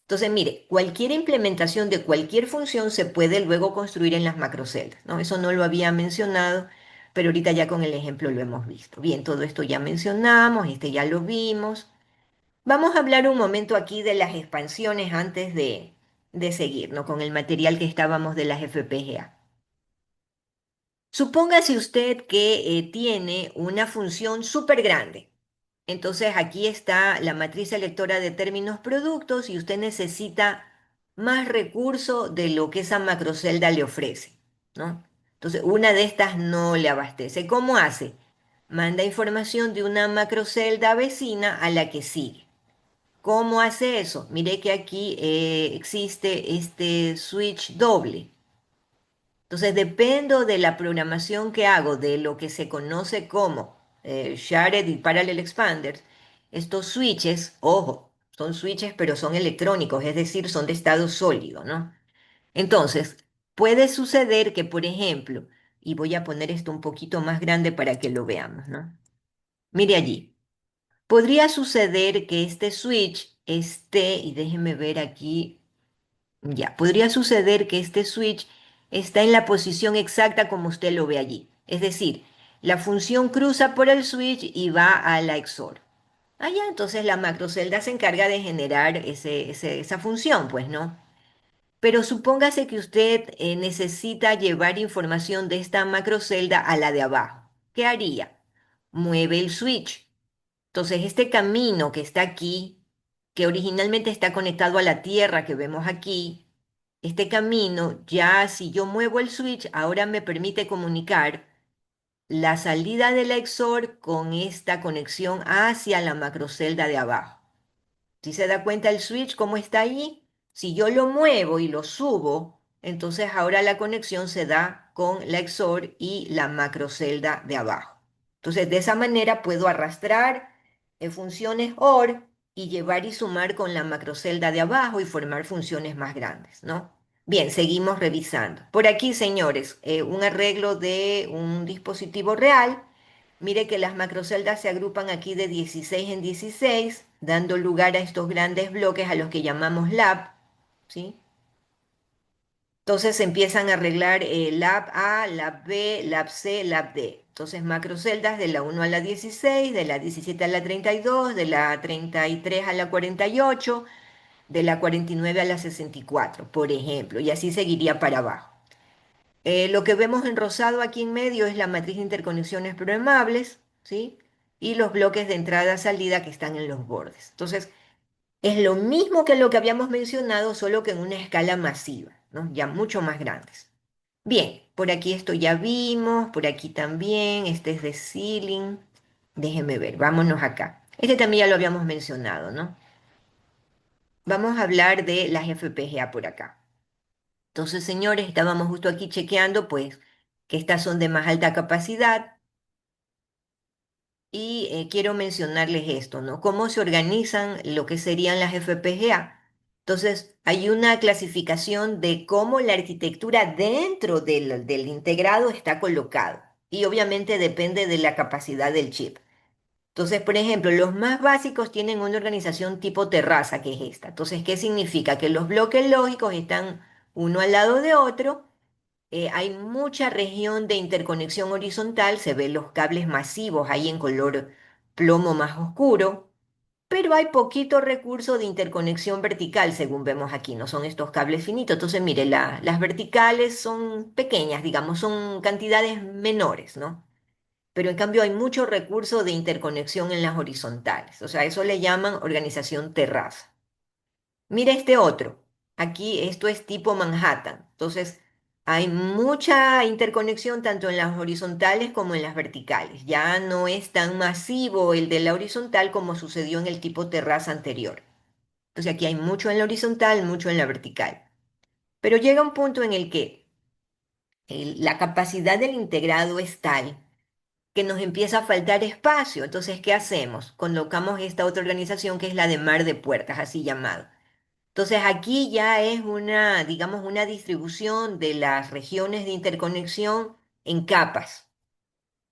Entonces, mire, cualquier implementación de cualquier función se puede luego construir en las macroceldas, ¿no? Eso no lo había mencionado, pero ahorita ya con el ejemplo lo hemos visto. Bien, todo esto ya mencionamos, este ya lo vimos. Vamos a hablar un momento aquí de las expansiones antes de seguir, ¿no? Con el material que estábamos de las FPGA. Supóngase usted que tiene una función súper grande. Entonces aquí está la matriz selectora de términos productos y usted necesita más recurso de lo que esa macrocelda le ofrece, ¿no? Entonces una de estas no le abastece. ¿Cómo hace? Manda información de una macrocelda vecina a la que sigue. ¿Cómo hace eso? Mire que aquí existe este switch doble. Entonces, dependo de la programación que hago, de lo que se conoce como Shared y Parallel Expanders, estos switches, ojo, son switches pero son electrónicos, es decir, son de estado sólido, ¿no? Entonces, puede suceder que, por ejemplo, y voy a poner esto un poquito más grande para que lo veamos, ¿no? Mire allí, podría suceder que este switch esté, y déjeme ver aquí. Ya, podría suceder que este switch está en la posición exacta como usted lo ve allí. Es decir, la función cruza por el switch y va a la XOR. Ah, ya, entonces la macrocelda se encarga de generar esa función, pues no. Pero supóngase que usted necesita llevar información de esta macrocelda a la de abajo. ¿Qué haría? Mueve el switch. Entonces, este camino que está aquí, que originalmente está conectado a la tierra que vemos aquí, este camino, ya si yo muevo el switch, ahora me permite comunicar la salida de la XOR con esta conexión hacia la macrocelda de abajo. Si se da cuenta el switch, cómo está ahí, si yo lo muevo y lo subo, entonces ahora la conexión se da con la XOR y la macrocelda de abajo. Entonces, de esa manera puedo arrastrar funciones OR y llevar y sumar con la macrocelda de abajo y formar funciones más grandes, ¿no? Bien, seguimos revisando. Por aquí, señores, un arreglo de un dispositivo real. Mire que las macroceldas se agrupan aquí de 16 en 16, dando lugar a estos grandes bloques a los que llamamos lab, ¿sí? Entonces se empiezan a arreglar lab A, lab B, lab C, lab D. Entonces macroceldas de la 1 a la 16, de la 17 a la 32, de la 33 a la 48, de la 49 a la 64, por ejemplo, y así seguiría para abajo. Lo que vemos en rosado aquí en medio es la matriz de interconexiones programables, ¿sí? Y los bloques de entrada-salida que están en los bordes. Entonces, es lo mismo que lo que habíamos mencionado, solo que en una escala masiva, ¿no? Ya mucho más grandes. Bien, por aquí esto ya vimos, por aquí también, este es de ceiling. Déjenme ver, vámonos acá. Este también ya lo habíamos mencionado, ¿no? Vamos a hablar de las FPGA por acá. Entonces, señores, estábamos justo aquí chequeando, pues, que estas son de más alta capacidad. Y quiero mencionarles esto, ¿no? Cómo se organizan lo que serían las FPGA. Entonces, hay una clasificación de cómo la arquitectura dentro del integrado está colocado. Y obviamente depende de la capacidad del chip. Entonces, por ejemplo, los más básicos tienen una organización tipo terraza, que es esta. Entonces, ¿qué significa? Que los bloques lógicos están uno al lado de otro. Hay mucha región de interconexión horizontal, se ven los cables masivos ahí en color plomo más oscuro, pero hay poquito recurso de interconexión vertical, según vemos aquí, no son estos cables finitos. Entonces, mire, las verticales son pequeñas, digamos, son cantidades menores, ¿no? Pero en cambio hay mucho recurso de interconexión en las horizontales, o sea, eso le llaman organización terraza. Mira este otro. Aquí esto es tipo Manhattan. Entonces, hay mucha interconexión tanto en las horizontales como en las verticales. Ya no es tan masivo el de la horizontal como sucedió en el tipo terraza anterior. Entonces, aquí hay mucho en la horizontal, mucho en la vertical. Pero llega un punto en el que la capacidad del integrado es tal que nos empieza a faltar espacio. Entonces, ¿qué hacemos? Colocamos esta otra organización que es la de mar de puertas, así llamado. Entonces aquí ya es una, digamos, una distribución de las regiones de interconexión en capas.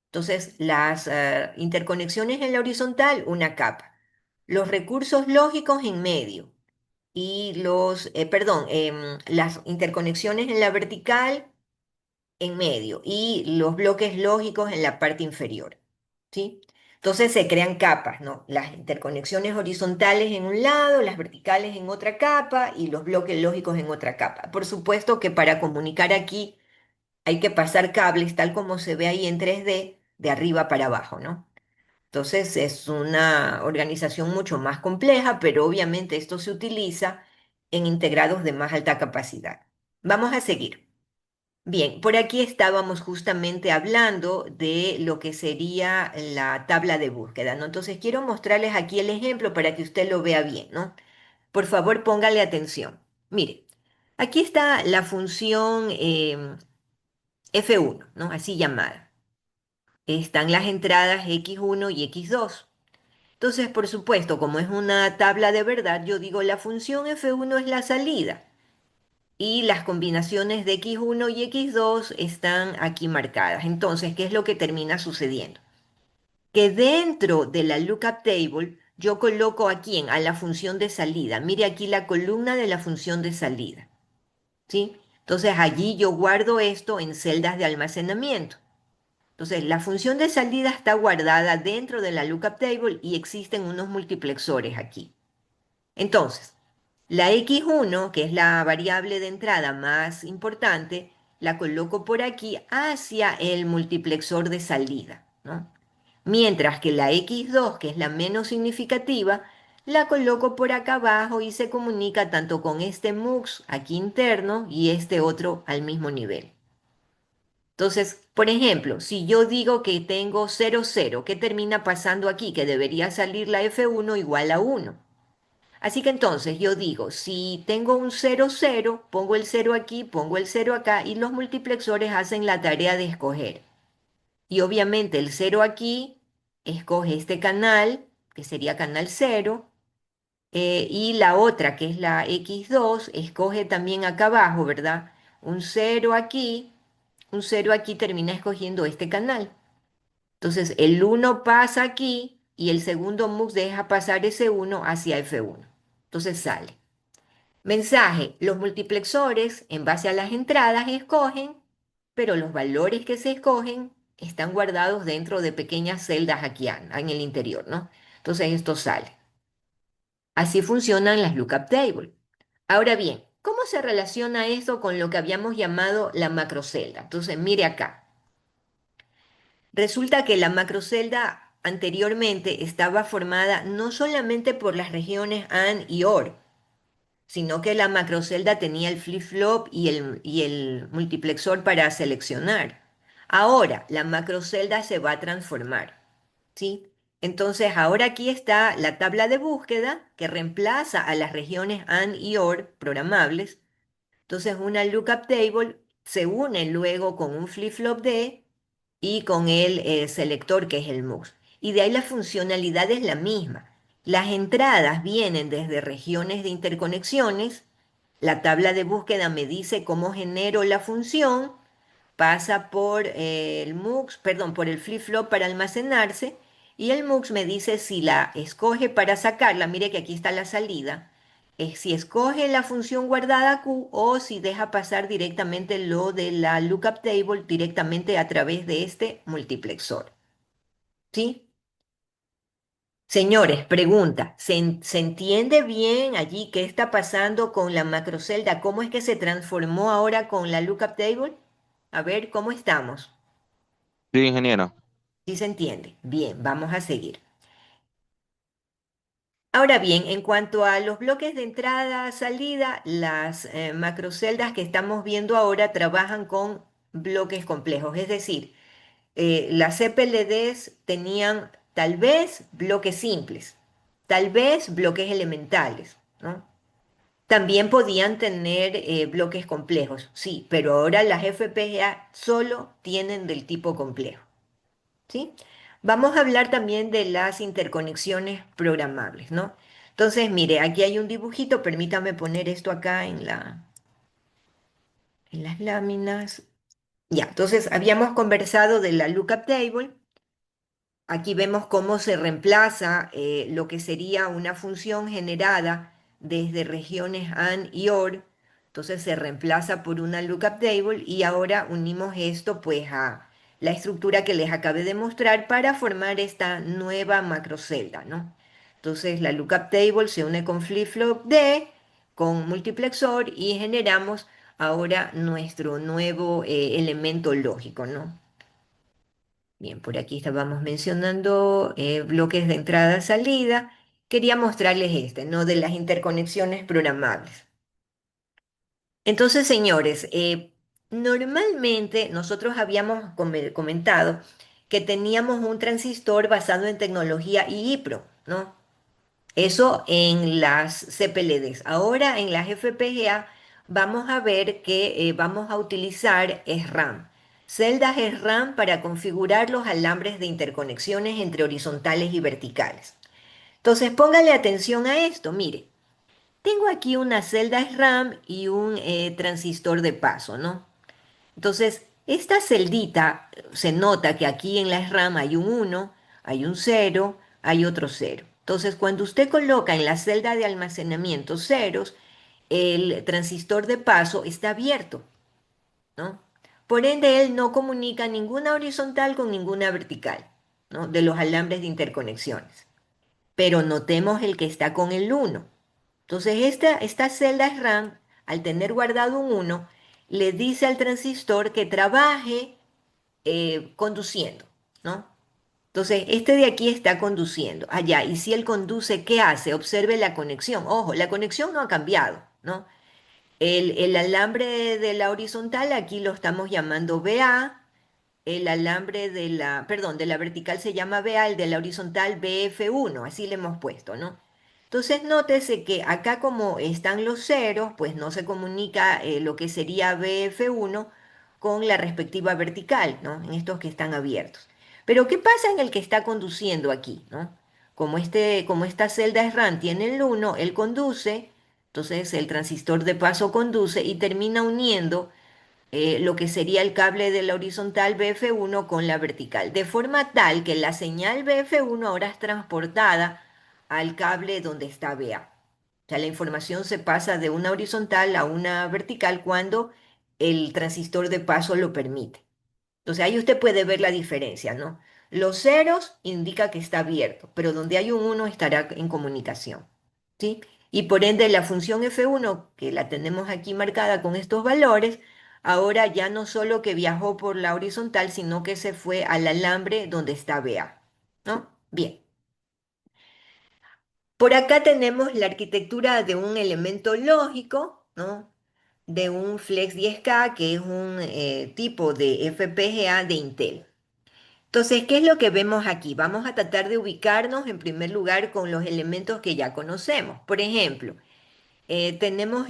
Entonces las interconexiones en la horizontal, una capa. Los recursos lógicos en medio. Y las interconexiones en la vertical en medio y los bloques lógicos en la parte inferior, ¿sí? Entonces se crean capas, ¿no? Las interconexiones horizontales en un lado, las verticales en otra capa y los bloques lógicos en otra capa. Por supuesto que para comunicar aquí hay que pasar cables tal como se ve ahí en 3D, de arriba para abajo, ¿no? Entonces es una organización mucho más compleja, pero obviamente esto se utiliza en integrados de más alta capacidad. Vamos a seguir. Bien, por aquí estábamos justamente hablando de lo que sería la tabla de búsqueda, ¿no? Entonces quiero mostrarles aquí el ejemplo para que usted lo vea bien, ¿no? Por favor, póngale atención. Mire, aquí está la función F1, ¿no? Así llamada. Están las entradas X1 y X2. Entonces, por supuesto, como es una tabla de verdad, yo digo la función F1 es la salida. Y las combinaciones de X1 y X2 están aquí marcadas. Entonces, ¿qué es lo que termina sucediendo? Que dentro de la lookup table yo coloco aquí a la función de salida. Mire aquí la columna de la función de salida, ¿sí? Entonces allí yo guardo esto en celdas de almacenamiento. Entonces la función de salida está guardada dentro de la lookup table y existen unos multiplexores aquí. Entonces, la X1, que es la variable de entrada más importante, la coloco por aquí hacia el multiplexor de salida, ¿no? Mientras que la X2, que es la menos significativa, la coloco por acá abajo y se comunica tanto con este MUX aquí interno y este otro al mismo nivel. Entonces, por ejemplo, si yo digo que tengo 0, 0, ¿qué termina pasando aquí? Que debería salir la F1 igual a 1. Así que entonces yo digo, si tengo un 0, 0, pongo el 0 aquí, pongo el 0 acá y los multiplexores hacen la tarea de escoger. Y obviamente el 0 aquí escoge este canal, que sería canal 0, y la otra, que es la X2, escoge también acá abajo, ¿verdad? Un 0 aquí, un 0 aquí termina escogiendo este canal. Entonces el 1 pasa aquí y el segundo MUX deja pasar ese 1 hacia F1. Entonces sale. Mensaje, los multiplexores en base a las entradas escogen, pero los valores que se escogen están guardados dentro de pequeñas celdas aquí en el interior, ¿no? Entonces esto sale. Así funcionan las lookup table. Ahora bien, ¿cómo se relaciona esto con lo que habíamos llamado la macrocelda? Entonces mire acá. Resulta que la macrocelda anteriormente estaba formada no solamente por las regiones AND y OR, sino que la macrocelda tenía el flip-flop y el multiplexor para seleccionar. Ahora la macrocelda se va a transformar, ¿sí? Entonces ahora aquí está la tabla de búsqueda que reemplaza a las regiones AND y OR programables. Entonces una lookup table se unen luego con un flip-flop D y con el selector que es el MUX. Y de ahí la funcionalidad es la misma. Las entradas vienen desde regiones de interconexiones. La tabla de búsqueda me dice cómo genero la función, pasa por el MUX, perdón, por el flip-flop para almacenarse y el MUX me dice si la escoge para sacarla, mire que aquí está la salida, es si escoge la función guardada Q o si deja pasar directamente lo de la lookup table directamente a través de este multiplexor. ¿Sí? Señores, pregunta, ¿se entiende bien allí qué está pasando con la macrocelda? ¿Cómo es que se transformó ahora con la lookup table? A ver, ¿cómo estamos? Sí, ingeniero. ¿Sí se entiende? Bien, vamos a seguir. Ahora bien, en cuanto a los bloques de entrada-salida, las macroceldas que estamos viendo ahora trabajan con bloques complejos, es decir, las CPLDs tenían tal vez bloques simples, tal vez bloques elementales, ¿no? También podían tener bloques complejos, sí, pero ahora las FPGA solo tienen del tipo complejo. ¿Sí? Vamos a hablar también de las interconexiones programables, ¿no? Entonces, mire, aquí hay un dibujito, permítame poner esto acá en las láminas. Ya, entonces habíamos conversado de la lookup table. Aquí vemos cómo se reemplaza lo que sería una función generada desde regiones AND y OR. Entonces se reemplaza por una lookup table y ahora unimos esto pues a la estructura que les acabé de mostrar para formar esta nueva macrocelda, ¿no? Entonces la lookup table se une con flip-flop D, con multiplexor y generamos ahora nuestro nuevo elemento lógico, ¿no? Bien, por aquí estábamos mencionando bloques de entrada-salida. Quería mostrarles este, ¿no? De las interconexiones programables. Entonces, señores, normalmente nosotros habíamos comentado que teníamos un transistor basado en tecnología IIPRO, ¿no? Eso en las CPLDs. Ahora en las FPGA vamos a ver que vamos a utilizar SRAM. Celdas SRAM para configurar los alambres de interconexiones entre horizontales y verticales. Entonces póngale atención a esto. Mire, tengo aquí una celda SRAM y un transistor de paso, ¿no? Entonces, esta celdita, se nota que aquí en la RAM hay un 1, hay un 0, hay otro 0. Entonces, cuando usted coloca en la celda de almacenamiento ceros, el transistor de paso está abierto, ¿no? Por ende, él no comunica ninguna horizontal con ninguna vertical, ¿no? De los alambres de interconexiones. Pero notemos el que está con el 1. Entonces, esta celda RAM, al tener guardado un 1, le dice al transistor que trabaje conduciendo, ¿no? Entonces, este de aquí está conduciendo allá. Y si él conduce, ¿qué hace? Observe la conexión. Ojo, la conexión no ha cambiado, ¿no? El alambre de la horizontal aquí lo estamos llamando BA, el alambre de la, perdón, de la vertical se llama BA, el de la horizontal BF1, así le hemos puesto, ¿no? Entonces nótese que acá como están los ceros, pues no se comunica lo que sería BF1 con la respectiva vertical, ¿no? En estos que están abiertos. Pero ¿qué pasa en el que está conduciendo aquí, ¿no? Como esta celda SRAM tiene el 1, él conduce, entonces el transistor de paso conduce y termina uniendo lo que sería el cable de la horizontal BF1 con la vertical, de forma tal que la señal BF1 ahora es transportada al cable donde está BA. O sea, la información se pasa de una horizontal a una vertical cuando el transistor de paso lo permite. Entonces ahí usted puede ver la diferencia, ¿no? Los ceros indica que está abierto, pero donde hay un 1 estará en comunicación, ¿sí? Y por ende la función F1, que la tenemos aquí marcada con estos valores, ahora ya no solo que viajó por la horizontal, sino que se fue al alambre donde está BA, ¿no? Bien. Por acá tenemos la arquitectura de un elemento lógico, ¿no? De un Flex 10K, que es un tipo de FPGA de Intel. Entonces, ¿qué es lo que vemos aquí? Vamos a tratar de ubicarnos en primer lugar con los elementos que ya conocemos. Por ejemplo, tenemos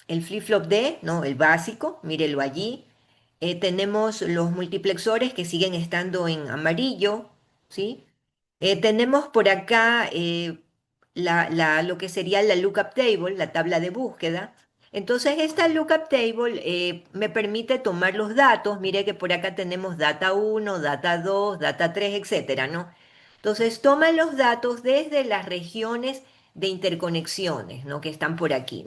el flip-flop D, ¿no? El básico, mírelo allí. Tenemos los multiplexores que siguen estando en amarillo, ¿sí? Tenemos por acá lo que sería la lookup table, la tabla de búsqueda. Entonces, esta lookup table me permite tomar los datos. Mire que por acá tenemos data uno, data 2, data 3, etcétera, ¿no? Entonces, toma los datos desde las regiones de interconexiones, ¿no? Que están por aquí.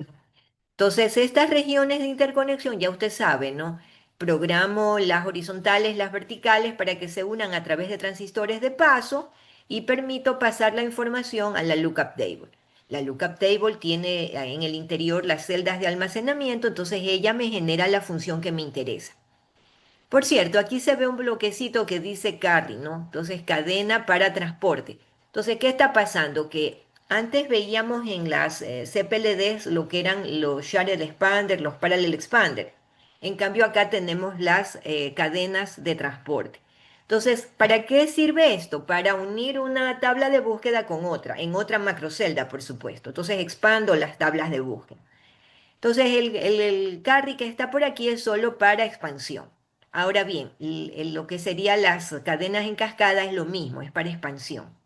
Entonces, estas regiones de interconexión, ya usted sabe, ¿no? Programo las horizontales, las verticales para que se unan a través de transistores de paso y permito pasar la información a la lookup table. La lookup table tiene en el interior las celdas de almacenamiento, entonces ella me genera la función que me interesa. Por cierto, aquí se ve un bloquecito que dice carry, ¿no? Entonces, cadena para transporte. Entonces, ¿qué está pasando? Que antes veíamos en las CPLDs lo que eran los Shared Expander, los Parallel Expander. En cambio, acá tenemos las cadenas de transporte. Entonces, ¿para qué sirve esto? Para unir una tabla de búsqueda con otra, en otra macrocelda, por supuesto. Entonces, expando las tablas de búsqueda. Entonces el carry que está por aquí es solo para expansión. Ahora bien, lo que serían las cadenas en cascada es lo mismo, es para expansión.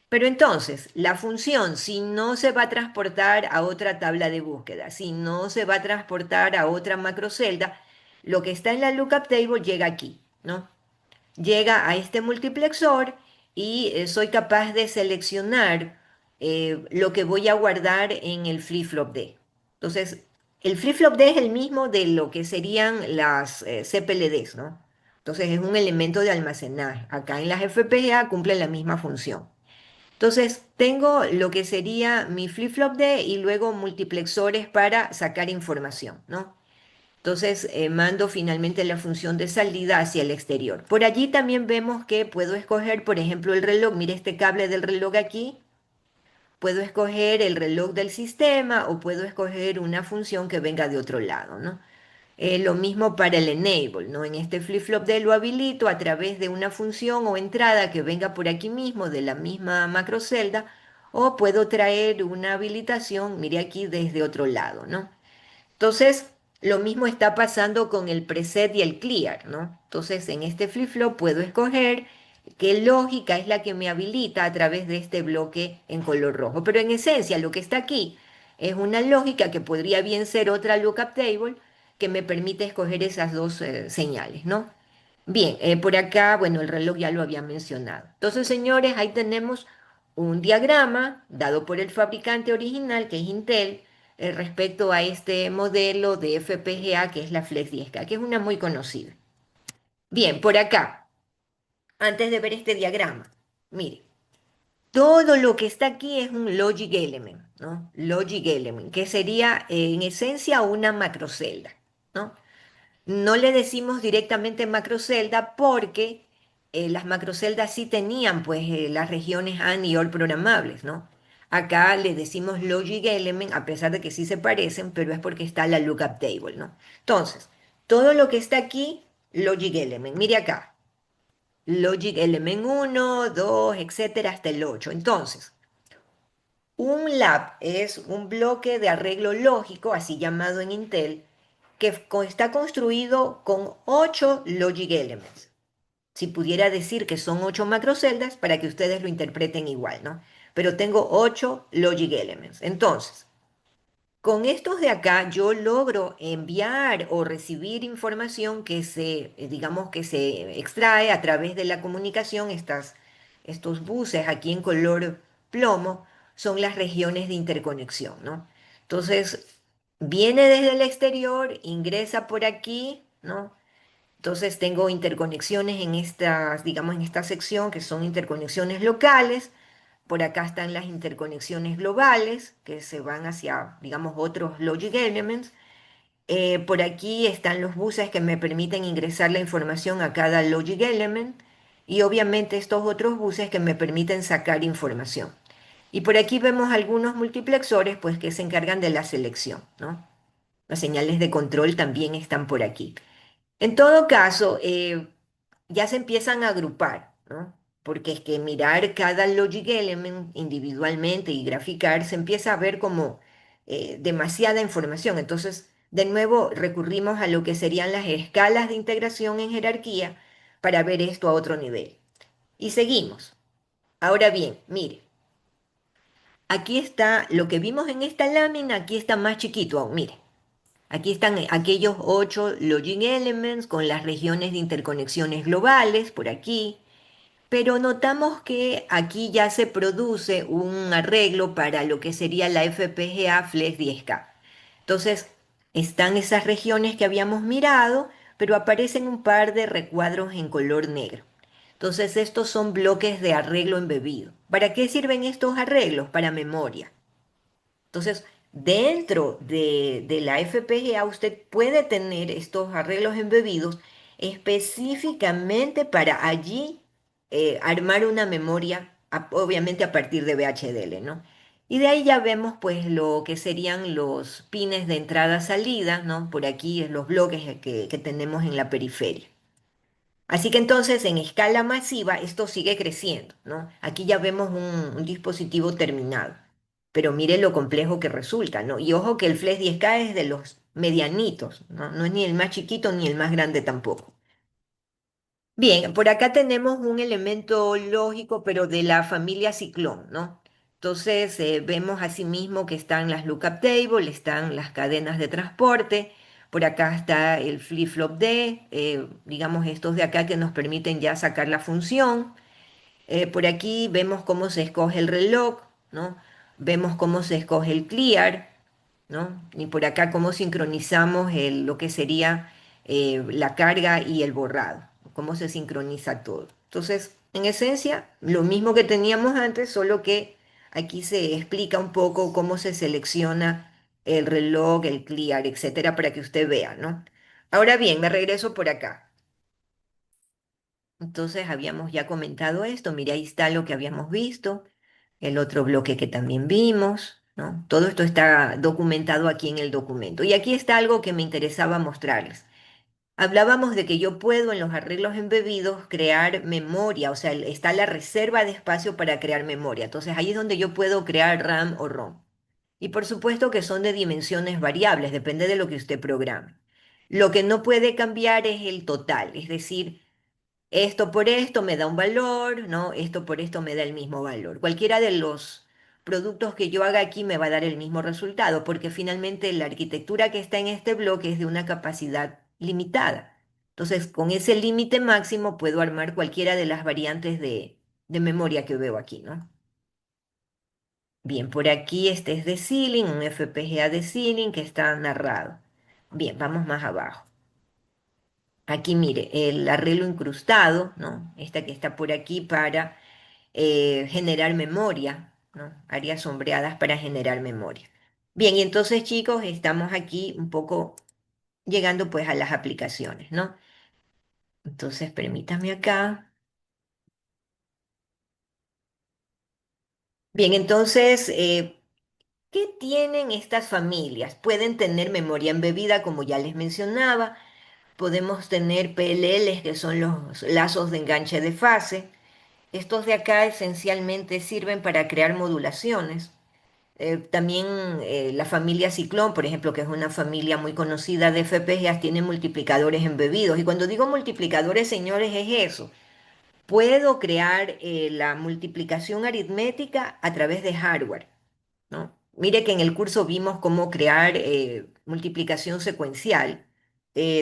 Pero entonces, la función, si no se va a transportar a otra tabla de búsqueda, si no se va a transportar a otra macrocelda, lo que está en la lookup table llega aquí, ¿no? Llega a este multiplexor y soy capaz de seleccionar lo que voy a guardar en el flip-flop D. Entonces, el flip-flop D es el mismo de lo que serían las CPLDs, ¿no? Entonces, es un elemento de almacenaje. Acá en las FPGA cumple la misma función. Entonces, tengo lo que sería mi flip-flop D y luego multiplexores para sacar información, ¿no? Entonces, mando finalmente la función de salida hacia el exterior. Por allí también vemos que puedo escoger, por ejemplo, el reloj. Mire este cable del reloj aquí. Puedo escoger el reloj del sistema o puedo escoger una función que venga de otro lado, ¿no? Lo mismo para el enable, ¿no? En este flip-flop de lo habilito a través de una función o entrada que venga por aquí mismo, de la misma macrocelda, o puedo traer una habilitación, mire aquí, desde otro lado, ¿no? Entonces, lo mismo está pasando con el preset y el clear, ¿no? Entonces, en este flip-flop puedo escoger qué lógica es la que me habilita a través de este bloque en color rojo. Pero en esencia, lo que está aquí es una lógica que podría bien ser otra lookup table que me permite escoger esas dos señales, ¿no? Bien, por acá, bueno, el reloj ya lo había mencionado. Entonces, señores, ahí tenemos un diagrama dado por el fabricante original, que es Intel, respecto a este modelo de FPGA que es la Flex 10K, que es una muy conocida. Bien, por acá, antes de ver este diagrama, mire, todo lo que está aquí es un logic element, ¿no? Logic element, que sería en esencia una macrocelda, ¿no? No le decimos directamente macrocelda porque las macroceldas sí tenían pues las regiones AND y OR programables, ¿no? Acá le decimos logic element a pesar de que sí se parecen, pero es porque está la lookup table, ¿no? Entonces, todo lo que está aquí, logic element. Mire acá, logic element uno, 2, etcétera, hasta el 8. Entonces, un lab es un bloque de arreglo lógico, así llamado en Intel, que está construido con 8 logic elements. Si pudiera decir que son 8 macroceldas para que ustedes lo interpreten igual, ¿no? Pero tengo 8 logic elements. Entonces, con estos de acá yo logro enviar o recibir información que digamos que se extrae a través de la comunicación. Estos buses aquí en color plomo son las regiones de interconexión, ¿no? Entonces, viene desde el exterior, ingresa por aquí, ¿no? Entonces tengo interconexiones en estas, digamos, en esta sección que son interconexiones locales. Por acá están las interconexiones globales que se van hacia, digamos, otros logic elements. Por aquí están los buses que me permiten ingresar la información a cada logic element y obviamente estos otros buses que me permiten sacar información. Y por aquí vemos algunos multiplexores pues que se encargan de la selección, ¿no? Las señales de control también están por aquí. En todo caso, ya se empiezan a agrupar, ¿no? Porque es que mirar cada logic element individualmente y graficar se empieza a ver como demasiada información. Entonces, de nuevo, recurrimos a lo que serían las escalas de integración en jerarquía para ver esto a otro nivel. Y seguimos. Ahora bien, mire, aquí está lo que vimos en esta lámina, aquí está más chiquito aún, mire. Aquí están aquellos 8 Login Elements con las regiones de interconexiones globales, por aquí. Pero notamos que aquí ya se produce un arreglo para lo que sería la FPGA Flex 10K. Entonces, están esas regiones que habíamos mirado, pero aparecen un par de recuadros en color negro. Entonces, estos son bloques de arreglo embebido. ¿Para qué sirven estos arreglos? Para memoria. Entonces, dentro de la FPGA usted puede tener estos arreglos embebidos específicamente para allí armar una memoria, obviamente a partir de VHDL, ¿no? Y de ahí ya vemos pues lo que serían los pines de entrada-salida, ¿no? Por aquí es los bloques que tenemos en la periferia. Así que entonces en escala masiva esto sigue creciendo, ¿no? Aquí ya vemos un dispositivo terminado, pero mire lo complejo que resulta, ¿no? Y ojo que el Flex 10K es de los medianitos, ¿no? No es ni el más chiquito ni el más grande tampoco. Bien, por acá tenemos un elemento lógico, pero de la familia ciclón, ¿no? Entonces vemos asimismo que están las lookup table, están las cadenas de transporte, por acá está el flip-flop D, digamos estos de acá que nos permiten ya sacar la función. Por aquí vemos cómo se escoge el reloj, ¿no? Vemos cómo se escoge el clear, ¿no? Y por acá cómo sincronizamos lo que sería la carga y el borrado, cómo se sincroniza todo. Entonces, en esencia, lo mismo que teníamos antes, solo que aquí se explica un poco cómo se selecciona el reloj, el clear, etcétera, para que usted vea, ¿no? Ahora bien, me regreso por acá. Entonces habíamos ya comentado esto, mire, ahí está lo que habíamos visto, el otro bloque que también vimos, ¿no? Todo esto está documentado aquí en el documento. Y aquí está algo que me interesaba mostrarles. Hablábamos de que yo puedo en los arreglos embebidos crear memoria, o sea, está la reserva de espacio para crear memoria. Entonces ahí es donde yo puedo crear RAM o ROM. Y por supuesto que son de dimensiones variables, depende de lo que usted programe. Lo que no puede cambiar es el total, es decir, esto por esto me da un valor, ¿no? Esto por esto me da el mismo valor. Cualquiera de los productos que yo haga aquí me va a dar el mismo resultado, porque finalmente la arquitectura que está en este bloque es de una capacidad limitada. Entonces, con ese límite máximo puedo armar cualquiera de las variantes de memoria que veo aquí, ¿no? Bien, por aquí este es de Ceiling, un FPGA de Ceiling que está narrado. Bien, vamos más abajo. Aquí mire, el arreglo incrustado, ¿no? Esta que está por aquí para generar memoria, ¿no? Áreas sombreadas para generar memoria. Bien, y entonces chicos, estamos aquí un poco llegando pues a las aplicaciones, ¿no? Entonces permítame acá. Bien, entonces, ¿qué tienen estas familias? Pueden tener memoria embebida, como ya les mencionaba. Podemos tener PLLs, que son los lazos de enganche de fase. Estos de acá esencialmente sirven para crear modulaciones. También la familia Ciclón, por ejemplo, que es una familia muy conocida de FPGAs, tiene multiplicadores embebidos. Y cuando digo multiplicadores, señores, es eso. Puedo crear la multiplicación aritmética a través de hardware, ¿no? Mire que en el curso vimos cómo crear multiplicación secuencial.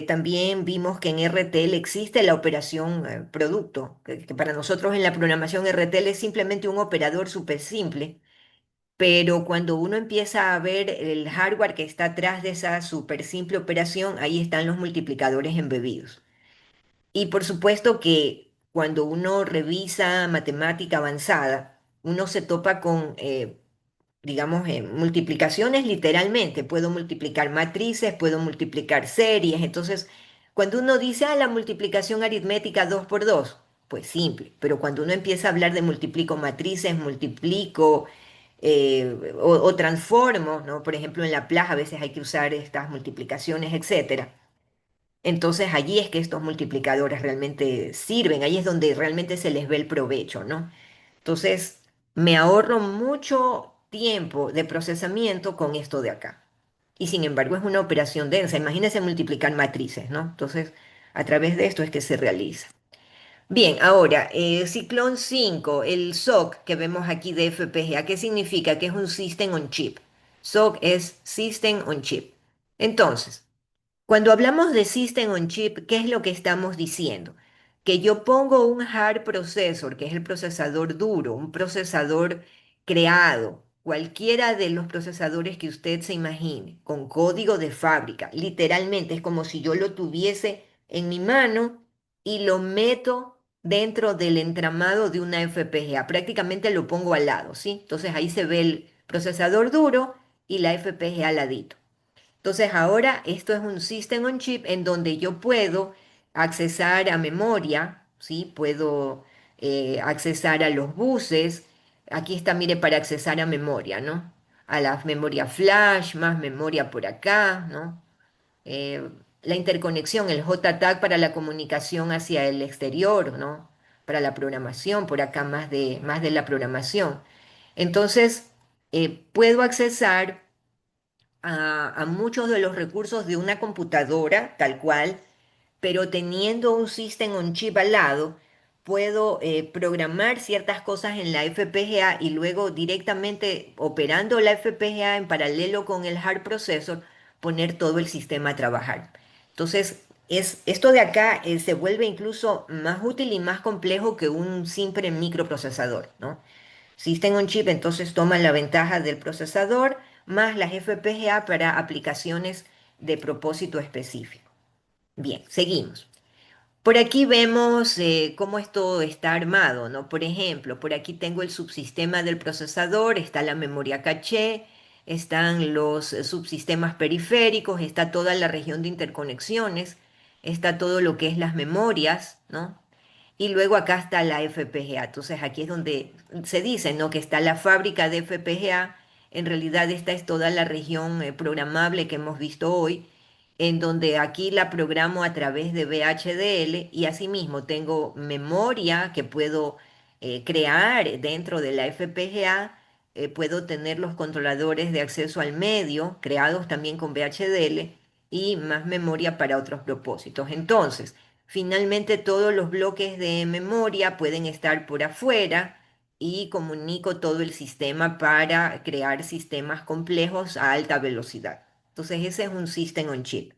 También vimos que en RTL existe la operación producto, que para nosotros en la programación RTL es simplemente un operador súper simple, pero cuando uno empieza a ver el hardware que está atrás de esa súper simple operación, ahí están los multiplicadores embebidos. Y por supuesto que cuando uno revisa matemática avanzada, uno se topa con, digamos, multiplicaciones literalmente. Puedo multiplicar matrices, puedo multiplicar series. Entonces, cuando uno dice, la multiplicación aritmética 2 por 2, pues simple. Pero cuando uno empieza a hablar de multiplico matrices, multiplico o transformo, ¿no? Por ejemplo, en la plaza a veces hay que usar estas multiplicaciones, etcétera. Entonces allí es que estos multiplicadores realmente sirven, ahí es donde realmente se les ve el provecho, ¿no? Entonces me ahorro mucho, tiempo de procesamiento con esto de acá. Y sin embargo es una operación densa. Imagínense multiplicar matrices, ¿no? Entonces, a través de esto es que se realiza. Bien, ahora, Ciclón 5, el SOC que vemos aquí de FPGA, ¿qué significa? Que es un System on Chip. SOC es System on Chip. Entonces, cuando hablamos de System on Chip, ¿qué es lo que estamos diciendo? Que yo pongo un hard processor, que es el procesador duro, un procesador creado, cualquiera de los procesadores que usted se imagine, con código de fábrica, literalmente es como si yo lo tuviese en mi mano y lo meto dentro del entramado de una FPGA. Prácticamente lo pongo al lado, ¿sí? Entonces ahí se ve el procesador duro y la FPGA al ladito. Entonces ahora esto es un System on Chip en donde yo puedo accesar a memoria, ¿sí? Puedo accesar a los buses. Aquí está, mire, para accesar a memoria, ¿no? A la memoria flash, más memoria por acá, ¿no? La interconexión, el JTAG para la comunicación hacia el exterior, ¿no? Para la programación, por acá más de la programación. Entonces, puedo accesar a muchos de los recursos de una computadora, tal cual, pero teniendo un System on Chip al lado, puedo programar ciertas cosas en la FPGA y luego directamente operando la FPGA en paralelo con el hard processor, poner todo el sistema a trabajar. Entonces, esto de acá se vuelve incluso más útil y más complejo que un simple microprocesador, ¿no? System on Chip entonces toma la ventaja del procesador más las FPGA para aplicaciones de propósito específico. Bien, seguimos. Por aquí vemos cómo esto está armado, ¿no? Por ejemplo, por aquí tengo el subsistema del procesador, está la memoria caché, están los subsistemas periféricos, está toda la región de interconexiones, está todo lo que es las memorias, ¿no? Y luego acá está la FPGA. Entonces aquí es donde se dice, ¿no? Que está la fábrica de FPGA. En realidad esta es toda la región programable que hemos visto hoy, en donde aquí la programo a través de VHDL y asimismo tengo memoria que puedo crear dentro de la FPGA. Puedo tener los controladores de acceso al medio creados también con VHDL y más memoria para otros propósitos. Entonces, finalmente, todos los bloques de memoria pueden estar por afuera y comunico todo el sistema para crear sistemas complejos a alta velocidad. Entonces, ese es un System on Chip.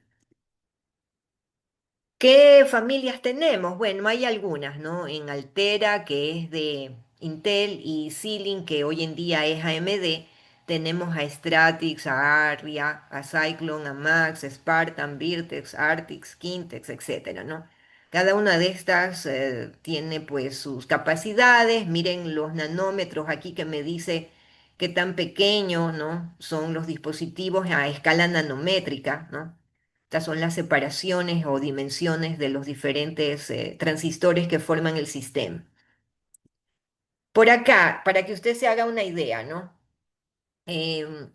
¿Qué familias tenemos? Bueno, hay algunas, ¿no? En Altera, que es de Intel, y Xilinx, que hoy en día es AMD, tenemos a Stratix, a Arria, a Cyclone, a Max, Spartan, Virtex, Artix, Quintex, etcétera, ¿no? Cada una de estas tiene pues sus capacidades. Miren los nanómetros aquí que me dice qué tan pequeños, ¿no? Son los dispositivos a escala nanométrica, ¿no? Estas son las separaciones o dimensiones de los diferentes transistores que forman el sistema. Por acá, para que usted se haga una idea, ¿no? Em,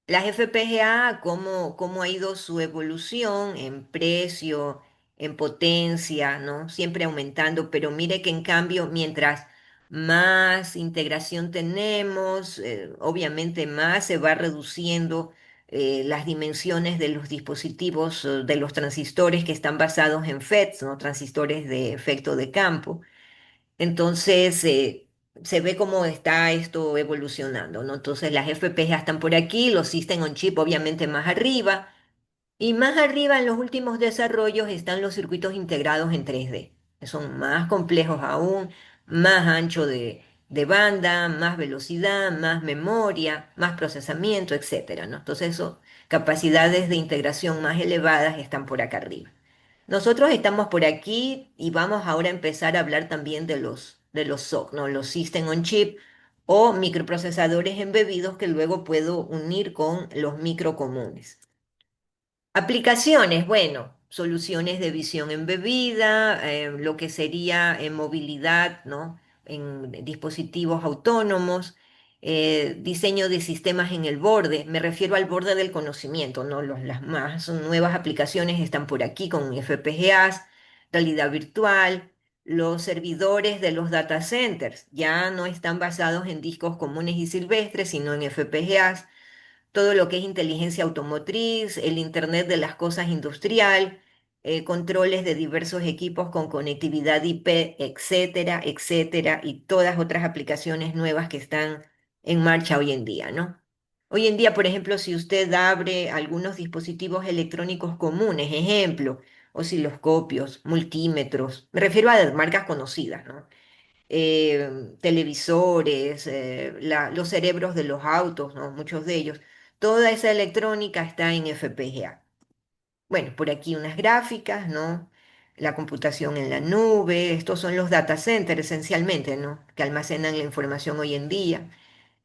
las FPGA, cómo ha ido su evolución en precio, en potencia, ¿no? Siempre aumentando, pero mire que en cambio, mientras más integración tenemos, obviamente más se va reduciendo las dimensiones de los dispositivos, de los transistores que están basados en FETs, ¿no? Transistores de efecto de campo. Entonces, se ve cómo está esto evolucionando, ¿no? Entonces, las FPGA están por aquí, los System on Chip obviamente más arriba, y más arriba en los últimos desarrollos están los circuitos integrados en 3D, que son más complejos aún, más ancho de banda, más velocidad, más memoria, más procesamiento, etcétera, ¿no? Entonces, eso, capacidades de integración más elevadas están por acá arriba. Nosotros estamos por aquí y vamos ahora a empezar a hablar también de los SoC, ¿no? Los System on Chip o microprocesadores embebidos que luego puedo unir con los micro comunes. Aplicaciones, bueno, soluciones de visión embebida, lo que sería en movilidad, ¿no? En dispositivos autónomos, diseño de sistemas en el borde, me refiero al borde del conocimiento, ¿no? Las más nuevas aplicaciones están por aquí con FPGAs, realidad virtual. Los servidores de los data centers ya no están basados en discos comunes y silvestres, sino en FPGAs. Todo lo que es inteligencia automotriz, el Internet de las cosas industrial, controles de diversos equipos con conectividad IP, etcétera, etcétera, y todas otras aplicaciones nuevas que están en marcha hoy en día, ¿no? Hoy en día, por ejemplo, si usted abre algunos dispositivos electrónicos comunes, ejemplo, osciloscopios, multímetros, me refiero a marcas conocidas, ¿no? Televisores, los cerebros de los autos, ¿no? Muchos de ellos. Toda esa electrónica está en FPGA. Bueno, por aquí unas gráficas, ¿no? La computación en la nube, estos son los data centers esencialmente, ¿no? Que almacenan la información hoy en día.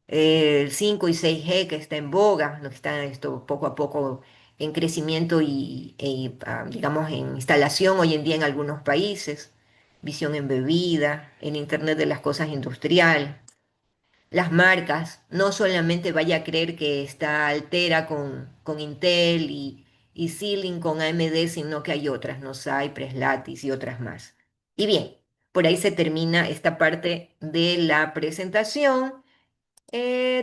El 5 y 6G que está en boga, ¿no? Que está esto poco a poco en crecimiento digamos, en instalación hoy en día en algunos países. Visión embebida, el Internet de las cosas industrial. Las marcas, no solamente vaya a creer que está Altera con Intel y Xilinx con AMD, sino que hay otras, ¿no? Cypress, Lattice y otras más. Y bien, por ahí se termina esta parte de la presentación.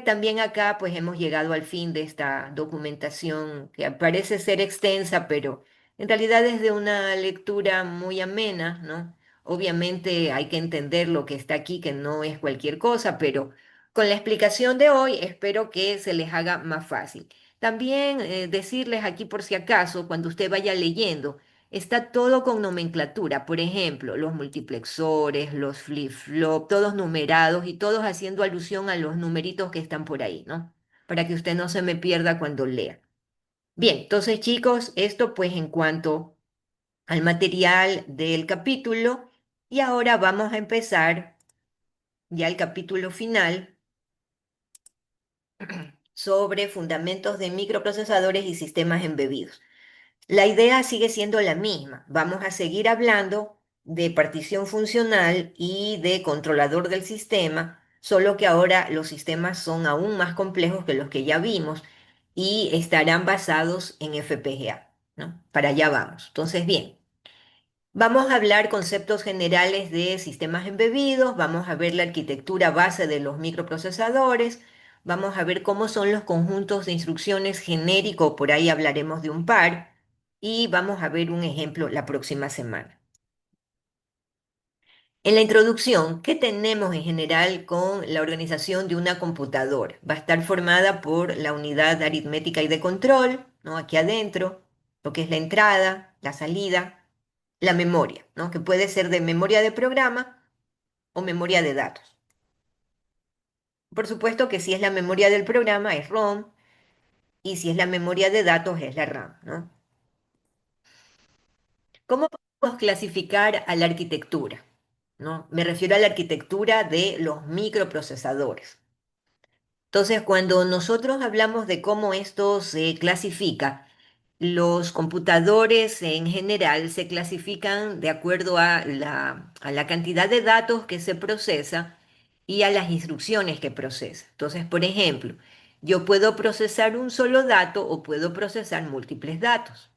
También acá pues hemos llegado al fin de esta documentación que parece ser extensa, pero en realidad es de una lectura muy amena, ¿no? Obviamente hay que entender lo que está aquí, que no es cualquier cosa, pero con la explicación de hoy espero que se les haga más fácil. También decirles aquí por si acaso, cuando usted vaya leyendo, está todo con nomenclatura, por ejemplo, los multiplexores, los flip-flop, todos numerados y todos haciendo alusión a los numeritos que están por ahí, ¿no? Para que usted no se me pierda cuando lea. Bien, entonces chicos, esto pues en cuanto al material del capítulo y ahora vamos a empezar ya el capítulo final sobre fundamentos de microprocesadores y sistemas embebidos. La idea sigue siendo la misma. Vamos a seguir hablando de partición funcional y de controlador del sistema, solo que ahora los sistemas son aún más complejos que los que ya vimos y estarán basados en FPGA, ¿no? Para allá vamos. Entonces, bien, vamos a hablar conceptos generales de sistemas embebidos, vamos a ver la arquitectura base de los microprocesadores, vamos a ver cómo son los conjuntos de instrucciones genérico, por ahí hablaremos de un par, y vamos a ver un ejemplo la próxima semana. En la introducción, ¿qué tenemos en general con la organización de una computadora? Va a estar formada por la unidad aritmética y de control, ¿no? Aquí adentro, lo que es la entrada, la salida, la memoria, ¿no? Que puede ser de memoria de programa o memoria de datos. Por supuesto que si es la memoria del programa es ROM y si es la memoria de datos es la RAM, ¿no? ¿Cómo podemos clasificar a la arquitectura? ¿No? Me refiero a la arquitectura de los microprocesadores. Entonces, cuando nosotros hablamos de cómo esto se clasifica, los computadores en general se clasifican de acuerdo a la cantidad de datos que se procesa y a las instrucciones que procesa. Entonces, por ejemplo, yo puedo procesar un solo dato o puedo procesar múltiples datos.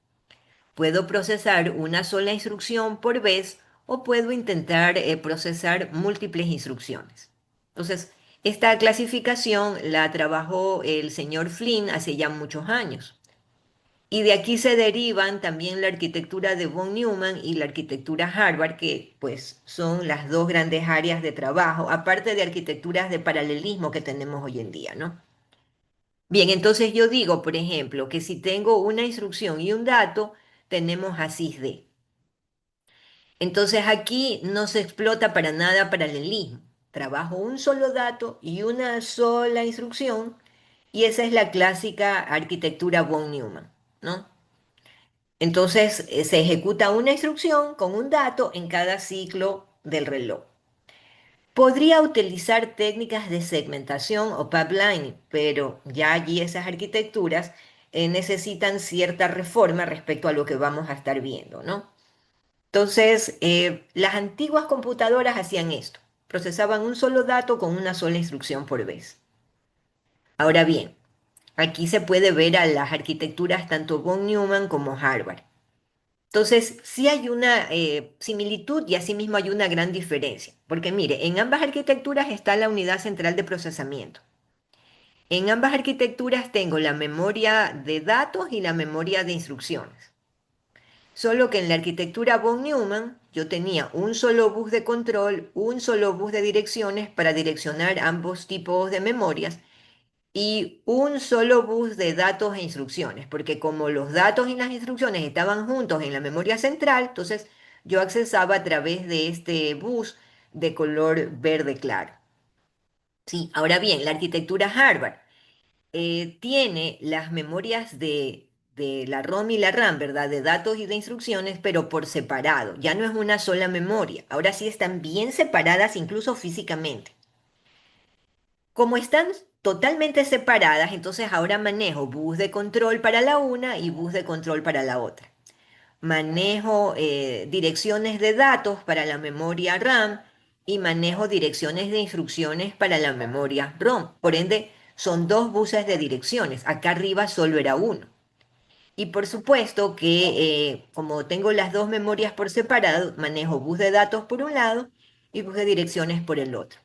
Puedo procesar una sola instrucción por vez o puedo intentar procesar múltiples instrucciones. Entonces, esta clasificación la trabajó el señor Flynn hace ya muchos años. Y de aquí se derivan también la arquitectura de von Neumann y la arquitectura Harvard, que pues son las dos grandes áreas de trabajo, aparte de arquitecturas de paralelismo que tenemos hoy en día, ¿no? Bien, entonces yo digo, por ejemplo, que si tengo una instrucción y un dato, tenemos a SysD. Entonces aquí no se explota para nada paralelismo. Trabajo un solo dato y una sola instrucción, y esa es la clásica arquitectura von Neumann, ¿no? Entonces se ejecuta una instrucción con un dato en cada ciclo del reloj. Podría utilizar técnicas de segmentación o pipeline, pero ya allí esas arquitecturas necesitan cierta reforma respecto a lo que vamos a estar viendo, ¿no? Entonces, las antiguas computadoras hacían esto, procesaban un solo dato con una sola instrucción por vez. Ahora bien, aquí se puede ver a las arquitecturas tanto von Neumann como Harvard. Entonces, sí hay una similitud y asimismo hay una gran diferencia, porque mire, en ambas arquitecturas está la unidad central de procesamiento. En ambas arquitecturas tengo la memoria de datos y la memoria de instrucciones. Solo que en la arquitectura von Neumann yo tenía un solo bus de control, un solo bus de direcciones para direccionar ambos tipos de memorias y un solo bus de datos e instrucciones, porque como los datos y las instrucciones estaban juntos en la memoria central, entonces yo accesaba a través de este bus de color verde claro. Sí, ahora bien, la arquitectura Harvard tiene las memorias de la ROM y la RAM, ¿verdad? De datos y de instrucciones, pero por separado. Ya no es una sola memoria. Ahora sí están bien separadas, incluso físicamente. Como están totalmente separadas, entonces ahora manejo bus de control para la una y bus de control para la otra. Manejo direcciones de datos para la memoria RAM y manejo direcciones de instrucciones para la memoria ROM. Por ende, son dos buses de direcciones. Acá arriba solo era uno. Y por supuesto que como tengo las dos memorias por separado, manejo bus de datos por un lado y bus de direcciones por el otro.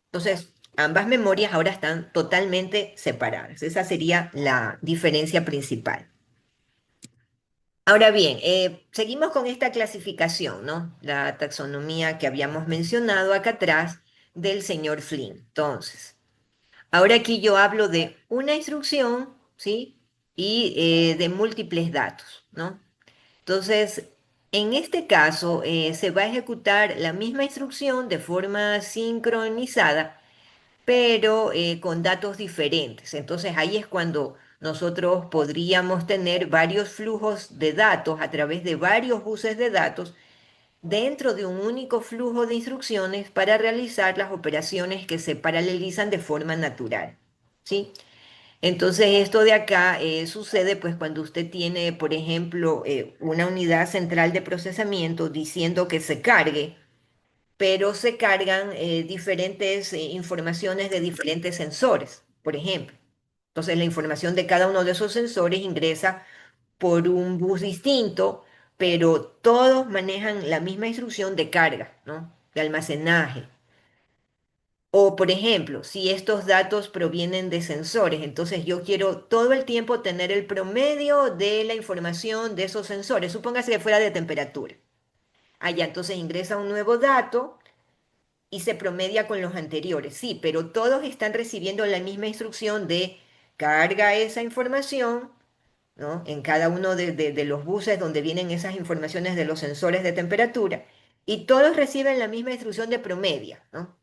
Entonces, ambas memorias ahora están totalmente separadas. Esa sería la diferencia principal. Ahora bien, seguimos con esta clasificación, ¿no? La taxonomía que habíamos mencionado acá atrás del señor Flynn. Entonces, ahora aquí yo hablo de una instrucción, ¿sí? Y de múltiples datos, ¿no? Entonces, en este caso, se va a ejecutar la misma instrucción de forma sincronizada pero con datos diferentes. Entonces ahí es cuando nosotros podríamos tener varios flujos de datos a través de varios buses de datos dentro de un único flujo de instrucciones para realizar las operaciones que se paralelizan de forma natural. ¿Sí? Entonces esto de acá sucede pues cuando usted tiene, por ejemplo, una unidad central de procesamiento diciendo que se cargue pero se cargan diferentes informaciones de diferentes sensores, por ejemplo. Entonces, la información de cada uno de esos sensores ingresa por un bus distinto, pero todos manejan la misma instrucción de carga, ¿no? De almacenaje. O, por ejemplo, si estos datos provienen de sensores, entonces yo quiero todo el tiempo tener el promedio de la información de esos sensores. Supóngase que fuera de temperatura. Allá entonces ingresa un nuevo dato y se promedia con los anteriores. Sí, pero todos están recibiendo la misma instrucción de carga esa información, ¿no? En cada uno de los buses donde vienen esas informaciones de los sensores de temperatura, y todos reciben la misma instrucción de promedia, ¿no?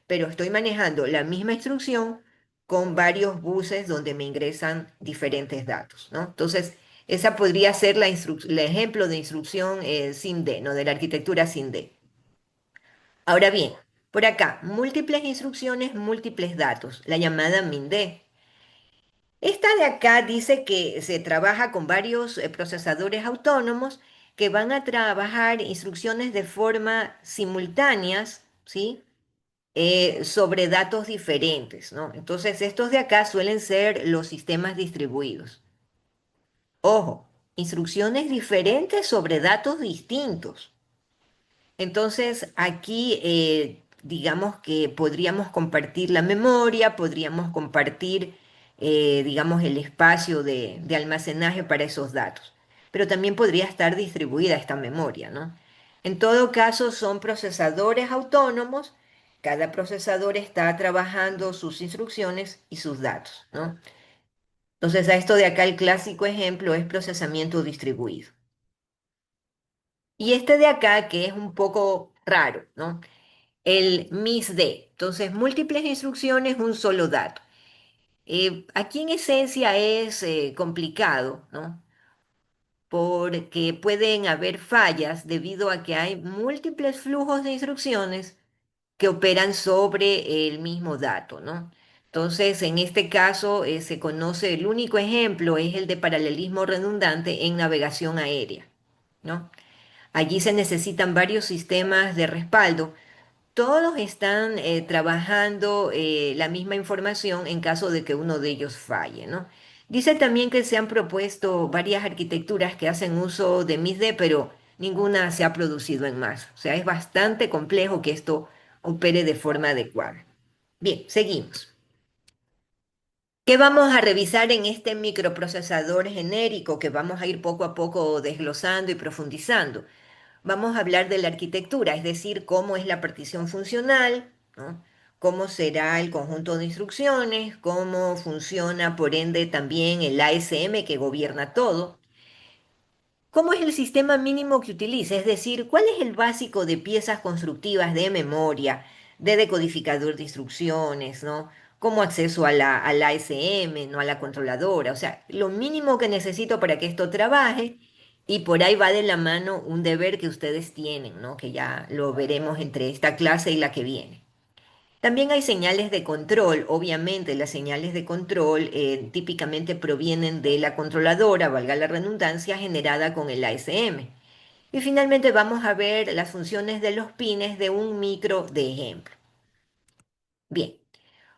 Pero estoy manejando la misma instrucción con varios buses donde me ingresan diferentes datos, ¿no? Entonces, esa podría ser el ejemplo de instrucción SIMD, ¿no? De la arquitectura SIMD. Ahora bien, por acá, múltiples instrucciones, múltiples datos, la llamada MIND. Esta de acá dice que se trabaja con varios procesadores autónomos que van a trabajar instrucciones de forma simultáneas, ¿sí? Sobre datos diferentes, ¿no? Entonces, estos de acá suelen ser los sistemas distribuidos. Ojo, instrucciones diferentes sobre datos distintos. Entonces, aquí digamos que podríamos compartir la memoria, podríamos compartir, digamos, el espacio de almacenaje para esos datos, pero también podría estar distribuida esta memoria, ¿no? En todo caso, son procesadores autónomos, cada procesador está trabajando sus instrucciones y sus datos, ¿no? Entonces, a esto de acá el clásico ejemplo es procesamiento distribuido. Y este de acá, que es un poco raro, ¿no? El MIS-D. Entonces, múltiples instrucciones, un solo dato. Aquí en esencia es complicado, ¿no? Porque pueden haber fallas debido a que hay múltiples flujos de instrucciones que operan sobre el mismo dato, ¿no? Entonces, en este caso, se conoce, el único ejemplo es el de paralelismo redundante en navegación aérea, ¿no? Allí se necesitan varios sistemas de respaldo todos están trabajando la misma información en caso de que uno de ellos falle, ¿no? Dice también que se han propuesto varias arquitecturas que hacen uso de MISD, pero ninguna se ha producido en masa. O sea, es bastante complejo que esto opere de forma adecuada. Bien, seguimos. ¿Qué vamos a revisar en este microprocesador genérico que vamos a ir poco a poco desglosando y profundizando? Vamos a hablar de la arquitectura, es decir, cómo es la partición funcional, ¿no? Cómo será el conjunto de instrucciones, cómo funciona por ende también el ASM que gobierna todo. ¿Cómo es el sistema mínimo que utiliza? Es decir, ¿cuál es el básico de piezas constructivas de memoria, de decodificador de instrucciones, ¿no? Como acceso a al ASM, ¿no? A la controladora. O sea, lo mínimo que necesito para que esto trabaje. Y por ahí va de la mano un deber que ustedes tienen, ¿no? Que ya lo veremos entre esta clase y la que viene. También hay señales de control. Obviamente, las señales de control típicamente provienen de la controladora, valga la redundancia, generada con el ASM. Y finalmente vamos a ver las funciones de los pines de un micro de ejemplo. Bien,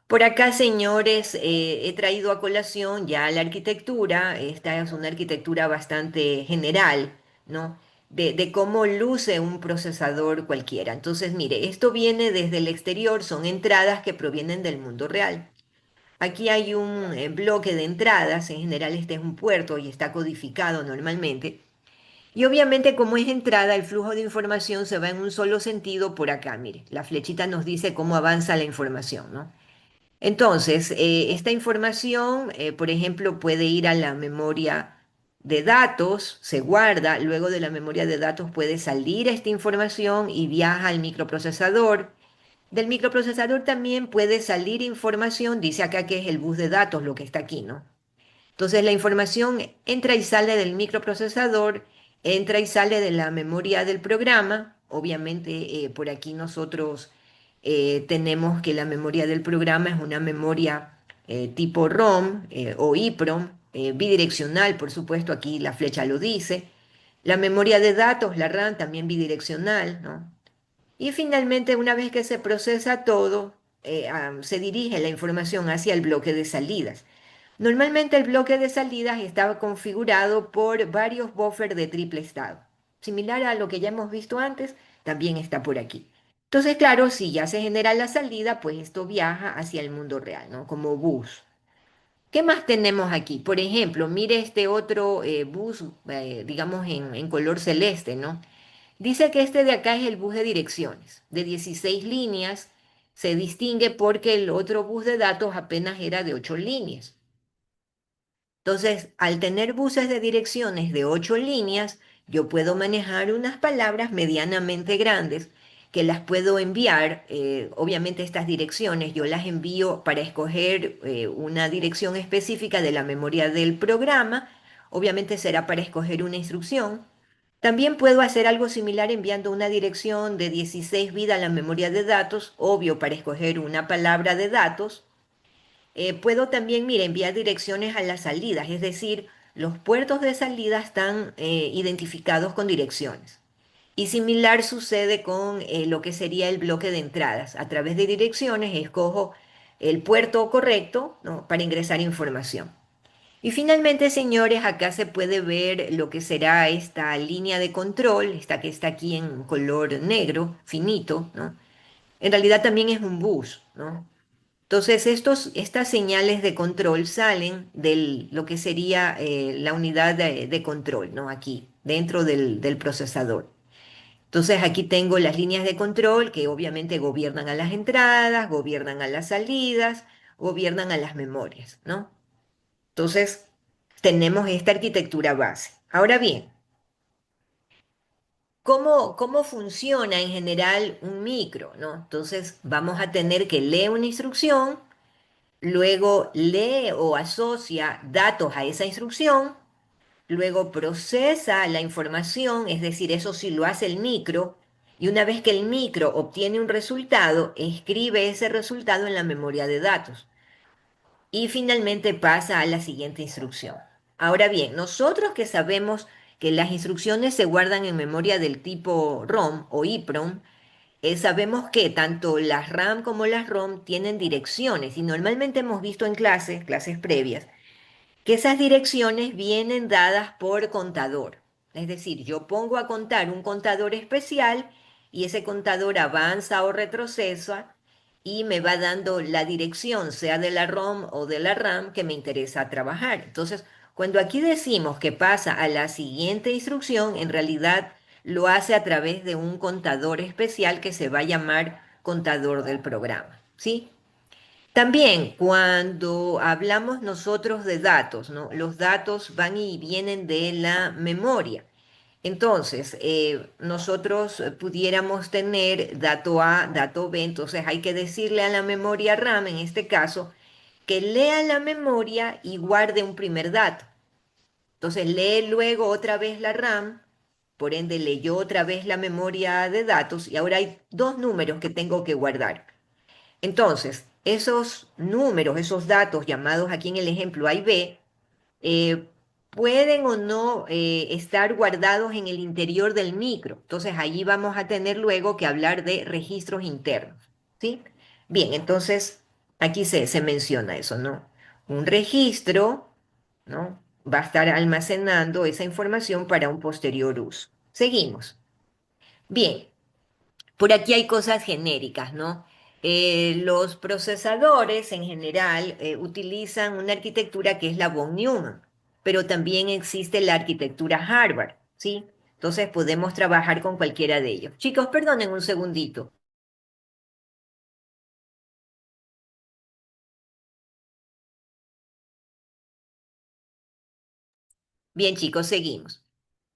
por acá, señores, he traído a colación ya la arquitectura. Esta es una arquitectura bastante general, ¿no? De cómo luce un procesador cualquiera. Entonces, mire, esto viene desde el exterior, son entradas que provienen del mundo real. Aquí hay un bloque de entradas, en general este es un puerto y está codificado normalmente. Y obviamente como es entrada, el flujo de información se va en un solo sentido por acá, mire, la flechita nos dice cómo avanza la información, ¿no? Entonces, esta información, por ejemplo, puede ir a la memoria de datos, se guarda, luego de la memoria de datos puede salir esta información y viaja al microprocesador. Del microprocesador también puede salir información, dice acá que es el bus de datos, lo que está aquí, ¿no? Entonces la información entra y sale del microprocesador, entra y sale de la memoria del programa. Obviamente por aquí nosotros tenemos que la memoria del programa es una memoria tipo ROM o EEPROM, bidireccional, por supuesto, aquí la flecha lo dice. La memoria de datos, la RAM, también bidireccional, ¿no? Y finalmente, una vez que se procesa todo, se dirige la información hacia el bloque de salidas. Normalmente el bloque de salidas estaba configurado por varios buffers de triple estado. Similar a lo que ya hemos visto antes, también está por aquí. Entonces, claro, si ya se genera la salida, pues esto viaja hacia el mundo real, ¿no? Como bus. ¿Qué más tenemos aquí? Por ejemplo, mire este otro bus, digamos en color celeste, ¿no? Dice que este de acá es el bus de direcciones, de 16 líneas. Se distingue porque el otro bus de datos apenas era de 8 líneas. Entonces, al tener buses de direcciones de 8 líneas, yo puedo manejar unas palabras medianamente grandes que las puedo enviar. Obviamente estas direcciones yo las envío para escoger una dirección específica de la memoria del programa. Obviamente será para escoger una instrucción. También puedo hacer algo similar enviando una dirección de 16 bits a la memoria de datos, obvio, para escoger una palabra de datos. Puedo también, mira, enviar direcciones a las salidas, es decir, los puertos de salida están identificados con direcciones. Y similar sucede con lo que sería el bloque de entradas. A través de direcciones escojo el puerto correcto, ¿no? Para ingresar información. Y finalmente, señores, acá se puede ver lo que será esta línea de control, esta que está aquí en color negro, finito, ¿no? En realidad también es un bus, ¿no? Entonces, estas señales de control salen de lo que sería la unidad de control, ¿no? Aquí, dentro del procesador. Entonces, aquí tengo las líneas de control que obviamente gobiernan a las entradas, gobiernan a las salidas, gobiernan a las memorias, ¿no? Entonces, tenemos esta arquitectura base. Ahora bien, ¿cómo funciona en general un micro, ¿no? Entonces, vamos a tener que leer una instrucción. Luego lee o asocia datos a esa instrucción, luego procesa la información, es decir, eso sí lo hace el micro, y una vez que el micro obtiene un resultado, escribe ese resultado en la memoria de datos y finalmente pasa a la siguiente instrucción. Ahora bien, nosotros que sabemos que las instrucciones se guardan en memoria del tipo ROM o EEPROM, sabemos que tanto las RAM como las ROM tienen direcciones y normalmente hemos visto en clases previas, que esas direcciones vienen dadas por contador. Es decir, yo pongo a contar un contador especial y ese contador avanza o retrocesa y me va dando la dirección, sea de la ROM o de la RAM, que me interesa trabajar. Entonces, cuando aquí decimos que pasa a la siguiente instrucción, en realidad lo hace a través de un contador especial que se va a llamar contador del programa, ¿sí? También cuando hablamos nosotros de datos, ¿no? Los datos van y vienen de la memoria. Entonces, nosotros pudiéramos tener dato A, dato B, entonces hay que decirle a la memoria RAM, en este caso, que lea la memoria y guarde un primer dato. Entonces, lee luego otra vez la RAM, por ende leyó otra vez la memoria de datos y ahora hay dos números que tengo que guardar. Entonces, esos números, esos datos llamados aquí en el ejemplo A y B, eh, pueden o no estar guardados en el interior del micro. Entonces, allí vamos a tener luego que hablar de registros internos, ¿sí? Bien, entonces, aquí se menciona eso, ¿no? Un registro, ¿no? Va a estar almacenando esa información para un posterior uso. Seguimos. Bien. Por aquí hay cosas genéricas, ¿no? Los procesadores en general utilizan una arquitectura que es la von Neumann, pero también existe la arquitectura Harvard, ¿sí? Entonces podemos trabajar con cualquiera de ellos. Chicos, perdonen un segundito. Bien, chicos, seguimos.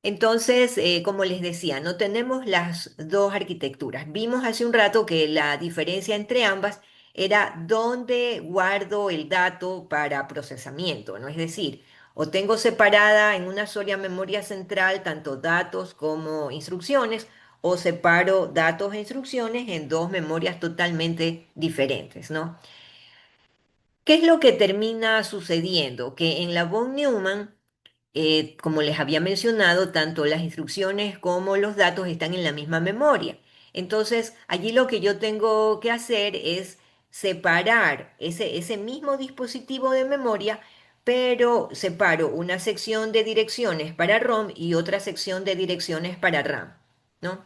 Entonces, como les decía, no tenemos las dos arquitecturas. Vimos hace un rato que la diferencia entre ambas era dónde guardo el dato para procesamiento, ¿no? Es decir, o tengo separada en una sola memoria central tanto datos como instrucciones, o separo datos e instrucciones en dos memorias totalmente diferentes, ¿no? ¿Qué es lo que termina sucediendo? Que en la von Neumann como les había mencionado, tanto las instrucciones como los datos están en la misma memoria. Entonces, allí lo que yo tengo que hacer es separar ese mismo dispositivo de memoria, pero separo una sección de direcciones para ROM y otra sección de direcciones para RAM, ¿no?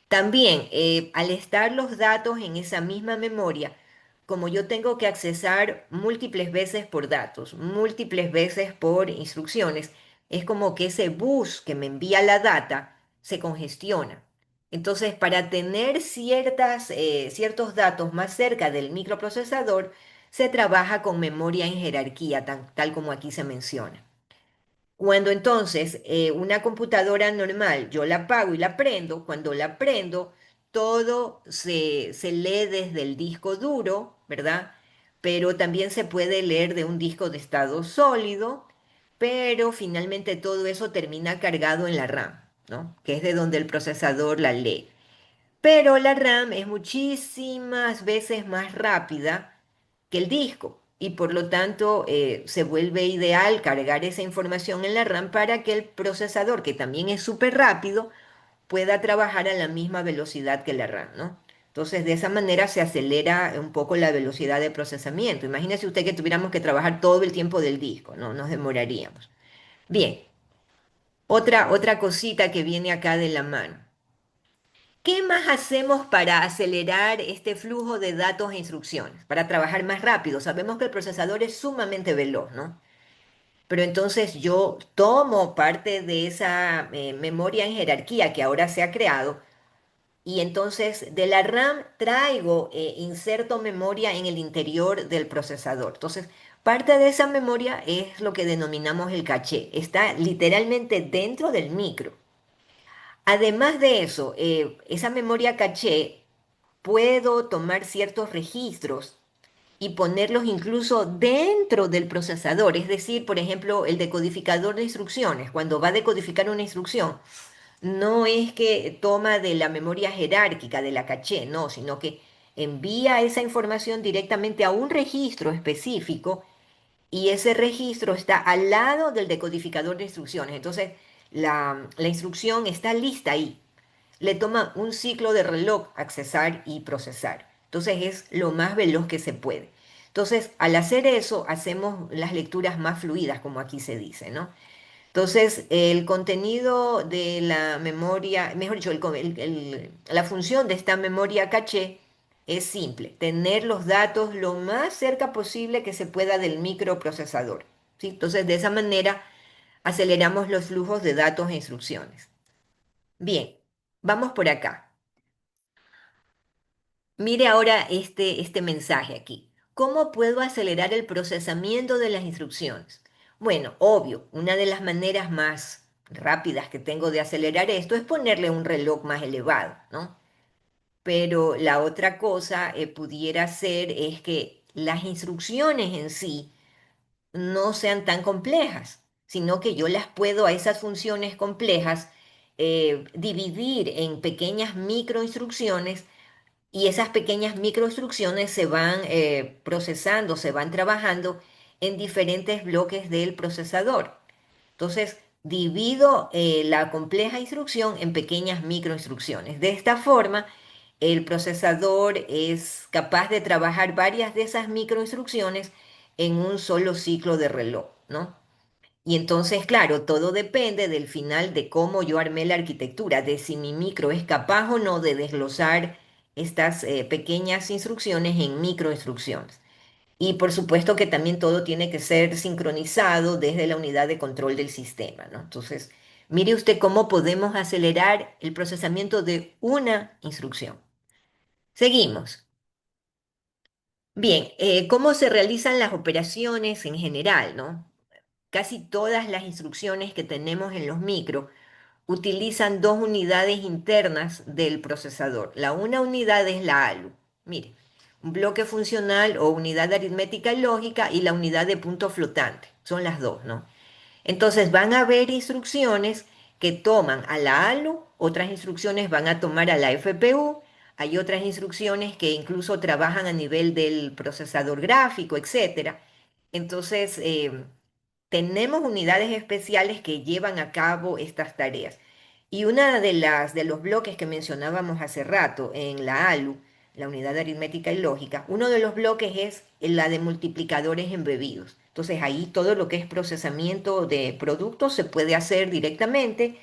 También, al estar los datos en esa misma memoria, como yo tengo que accesar múltiples veces por datos, múltiples veces por instrucciones, es como que ese bus que me envía la data se congestiona. Entonces, para tener ciertos datos más cerca del microprocesador, se trabaja con memoria en jerarquía, tal como aquí se menciona. Cuando entonces una computadora normal yo la apago y la prendo, cuando la prendo, todo se lee desde el disco duro, ¿verdad? Pero también se puede leer de un disco de estado sólido, pero finalmente todo eso termina cargado en la RAM, ¿no? Que es de donde el procesador la lee. Pero la RAM es muchísimas veces más rápida que el disco y por lo tanto se vuelve ideal cargar esa información en la RAM para que el procesador, que también es súper rápido, pueda trabajar a la misma velocidad que la RAM, ¿no? Entonces, de esa manera se acelera un poco la velocidad de procesamiento. Imagínese usted que tuviéramos que trabajar todo el tiempo del disco, ¿no? Nos demoraríamos. Bien, otra cosita que viene acá de la mano. ¿Qué más hacemos para acelerar este flujo de datos e instrucciones? Para trabajar más rápido. Sabemos que el procesador es sumamente veloz, ¿no? Pero entonces yo tomo parte de esa memoria en jerarquía que ahora se ha creado y entonces de la RAM traigo, inserto memoria en el interior del procesador. Entonces, parte de esa memoria es lo que denominamos el caché. Está literalmente dentro del micro. Además de eso, esa memoria caché puedo tomar ciertos registros y ponerlos incluso dentro del procesador. Es decir, por ejemplo, el decodificador de instrucciones. Cuando va a decodificar una instrucción, no es que toma de la memoria jerárquica de la caché, no, sino que envía esa información directamente a un registro específico y ese registro está al lado del decodificador de instrucciones. Entonces, la instrucción está lista ahí. Le toma un ciclo de reloj accesar y procesar. Entonces es lo más veloz que se puede. Entonces, al hacer eso, hacemos las lecturas más fluidas, como aquí se dice, ¿no? Entonces, el contenido de la memoria, mejor dicho, la función de esta memoria caché es simple, tener los datos lo más cerca posible que se pueda del microprocesador, ¿sí? Entonces, de esa manera aceleramos los flujos de datos e instrucciones. Bien, vamos por acá. Mire ahora este mensaje aquí. ¿Cómo puedo acelerar el procesamiento de las instrucciones? Bueno, obvio, una de las maneras más rápidas que tengo de acelerar esto es ponerle un reloj más elevado, ¿no? Pero la otra cosa pudiera ser es que las instrucciones en sí no sean tan complejas, sino que yo las puedo a esas funciones complejas dividir en pequeñas microinstrucciones y esas pequeñas microinstrucciones se van procesando, se van trabajando en diferentes bloques del procesador. Entonces, divido la compleja instrucción en pequeñas microinstrucciones. De esta forma, el procesador es capaz de trabajar varias de esas microinstrucciones en un solo ciclo de reloj, ¿no? Y entonces, claro, todo depende del final de cómo yo armé la arquitectura, de si mi micro es capaz o no de desglosar estas pequeñas instrucciones en microinstrucciones. Y por supuesto que también todo tiene que ser sincronizado desde la unidad de control del sistema, ¿no? Entonces, mire usted cómo podemos acelerar el procesamiento de una instrucción. Seguimos. Bien, ¿cómo se realizan las operaciones en general, ¿no? Casi todas las instrucciones que tenemos en los micros utilizan dos unidades internas del procesador. La una unidad es la ALU. Mire, un bloque funcional o unidad aritmética y lógica y la unidad de punto flotante. Son las dos, ¿no? Entonces van a haber instrucciones que toman a la ALU, otras instrucciones van a tomar a la FPU, hay otras instrucciones que incluso trabajan a nivel del procesador gráfico, etcétera. Entonces, tenemos unidades especiales que llevan a cabo estas tareas. Y una de los bloques que mencionábamos hace rato en la ALU, la unidad de aritmética y lógica, uno de los bloques es la de multiplicadores embebidos. Entonces ahí todo lo que es procesamiento de productos se puede hacer directamente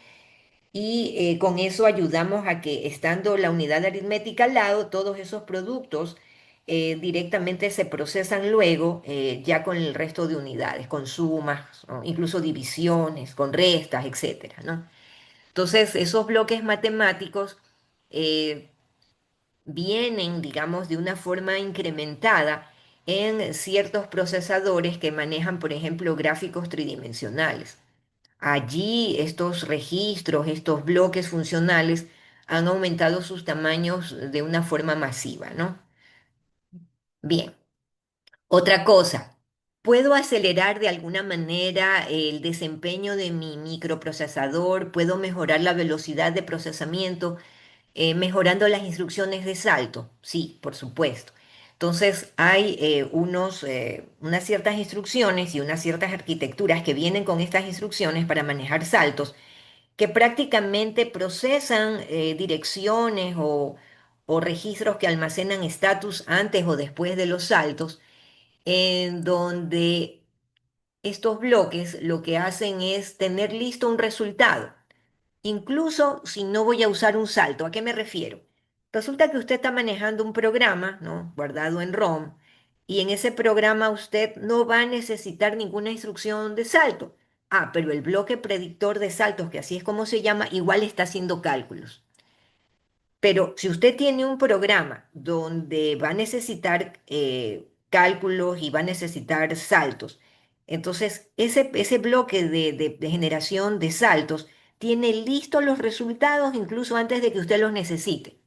y con eso ayudamos a que estando la unidad aritmética al lado, todos esos productos directamente se procesan luego ya con el resto de unidades, con sumas, ¿no? Incluso divisiones, con restas, etcétera, ¿no? Entonces, esos bloques matemáticos eh, vienen, digamos, de una forma incrementada en ciertos procesadores que manejan, por ejemplo, gráficos tridimensionales. Allí estos registros, estos bloques funcionales han aumentado sus tamaños de una forma masiva, ¿no? Bien, otra cosa, ¿puedo acelerar de alguna manera el desempeño de mi microprocesador? ¿Puedo mejorar la velocidad de procesamiento mejorando las instrucciones de salto? Sí, por supuesto. Entonces hay unas ciertas instrucciones y unas ciertas arquitecturas que vienen con estas instrucciones para manejar saltos que prácticamente procesan direcciones o registros que almacenan estatus antes o después de los saltos, en donde estos bloques lo que hacen es tener listo un resultado, incluso si no voy a usar un salto. ¿A qué me refiero? Resulta que usted está manejando un programa, ¿no? Guardado en ROM, y en ese programa usted no va a necesitar ninguna instrucción de salto. Ah, pero el bloque predictor de saltos, que así es como se llama, igual está haciendo cálculos. Pero si usted tiene un programa donde va a necesitar cálculos y va a necesitar saltos, entonces ese bloque de generación de saltos tiene listos los resultados incluso antes de que usted los necesite.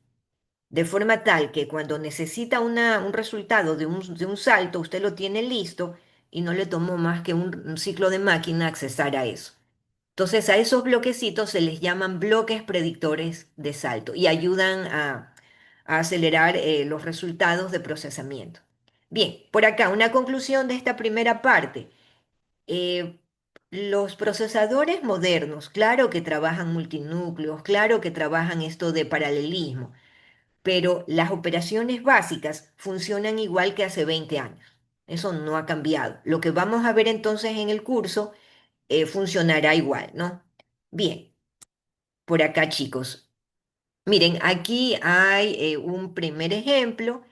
De forma tal que cuando necesita un resultado de un salto, usted lo tiene listo y no le tomó más que un ciclo de máquina accesar a eso. Entonces a esos bloquecitos se les llaman bloques predictores de salto y ayudan a acelerar los resultados de procesamiento. Bien, por acá una conclusión de esta primera parte. Eh, los procesadores modernos, claro que trabajan multinúcleos, claro que trabajan esto de paralelismo, pero las operaciones básicas funcionan igual que hace 20 años. Eso no ha cambiado. Lo que vamos a ver entonces en el curso funcionará igual, ¿no? Bien, por acá, chicos. Miren, aquí hay un primer ejemplo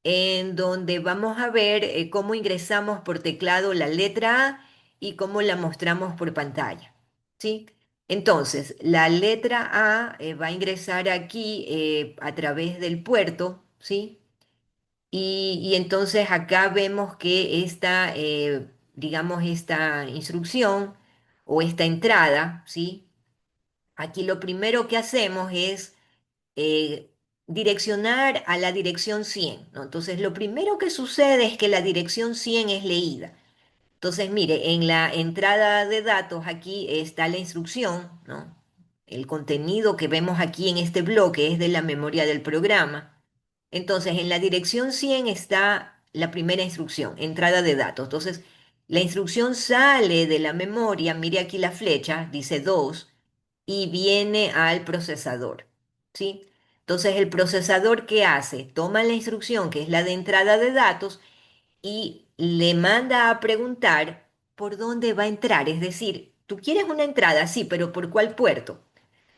en donde vamos a ver cómo ingresamos por teclado la letra A y cómo la mostramos por pantalla, ¿sí? Entonces, la letra A va a ingresar aquí a través del puerto, ¿sí? Y entonces acá vemos que esta, digamos, esta instrucción o esta entrada, ¿sí? Aquí lo primero que hacemos es eh, direccionar a la dirección 100, ¿no? Entonces, lo primero que sucede es que la dirección 100 es leída. Entonces, mire, en la entrada de datos aquí está la instrucción, ¿no? El contenido que vemos aquí en este bloque es de la memoria del programa. Entonces, en la dirección 100 está la primera instrucción, entrada de datos. Entonces, la instrucción sale de la memoria, mire aquí la flecha, dice 2 y viene al procesador, ¿sí? Entonces, el procesador, ¿qué hace? Toma la instrucción, que es la de entrada de datos, y le manda a preguntar por dónde va a entrar. Es decir, tú quieres una entrada, sí, pero ¿por cuál puerto?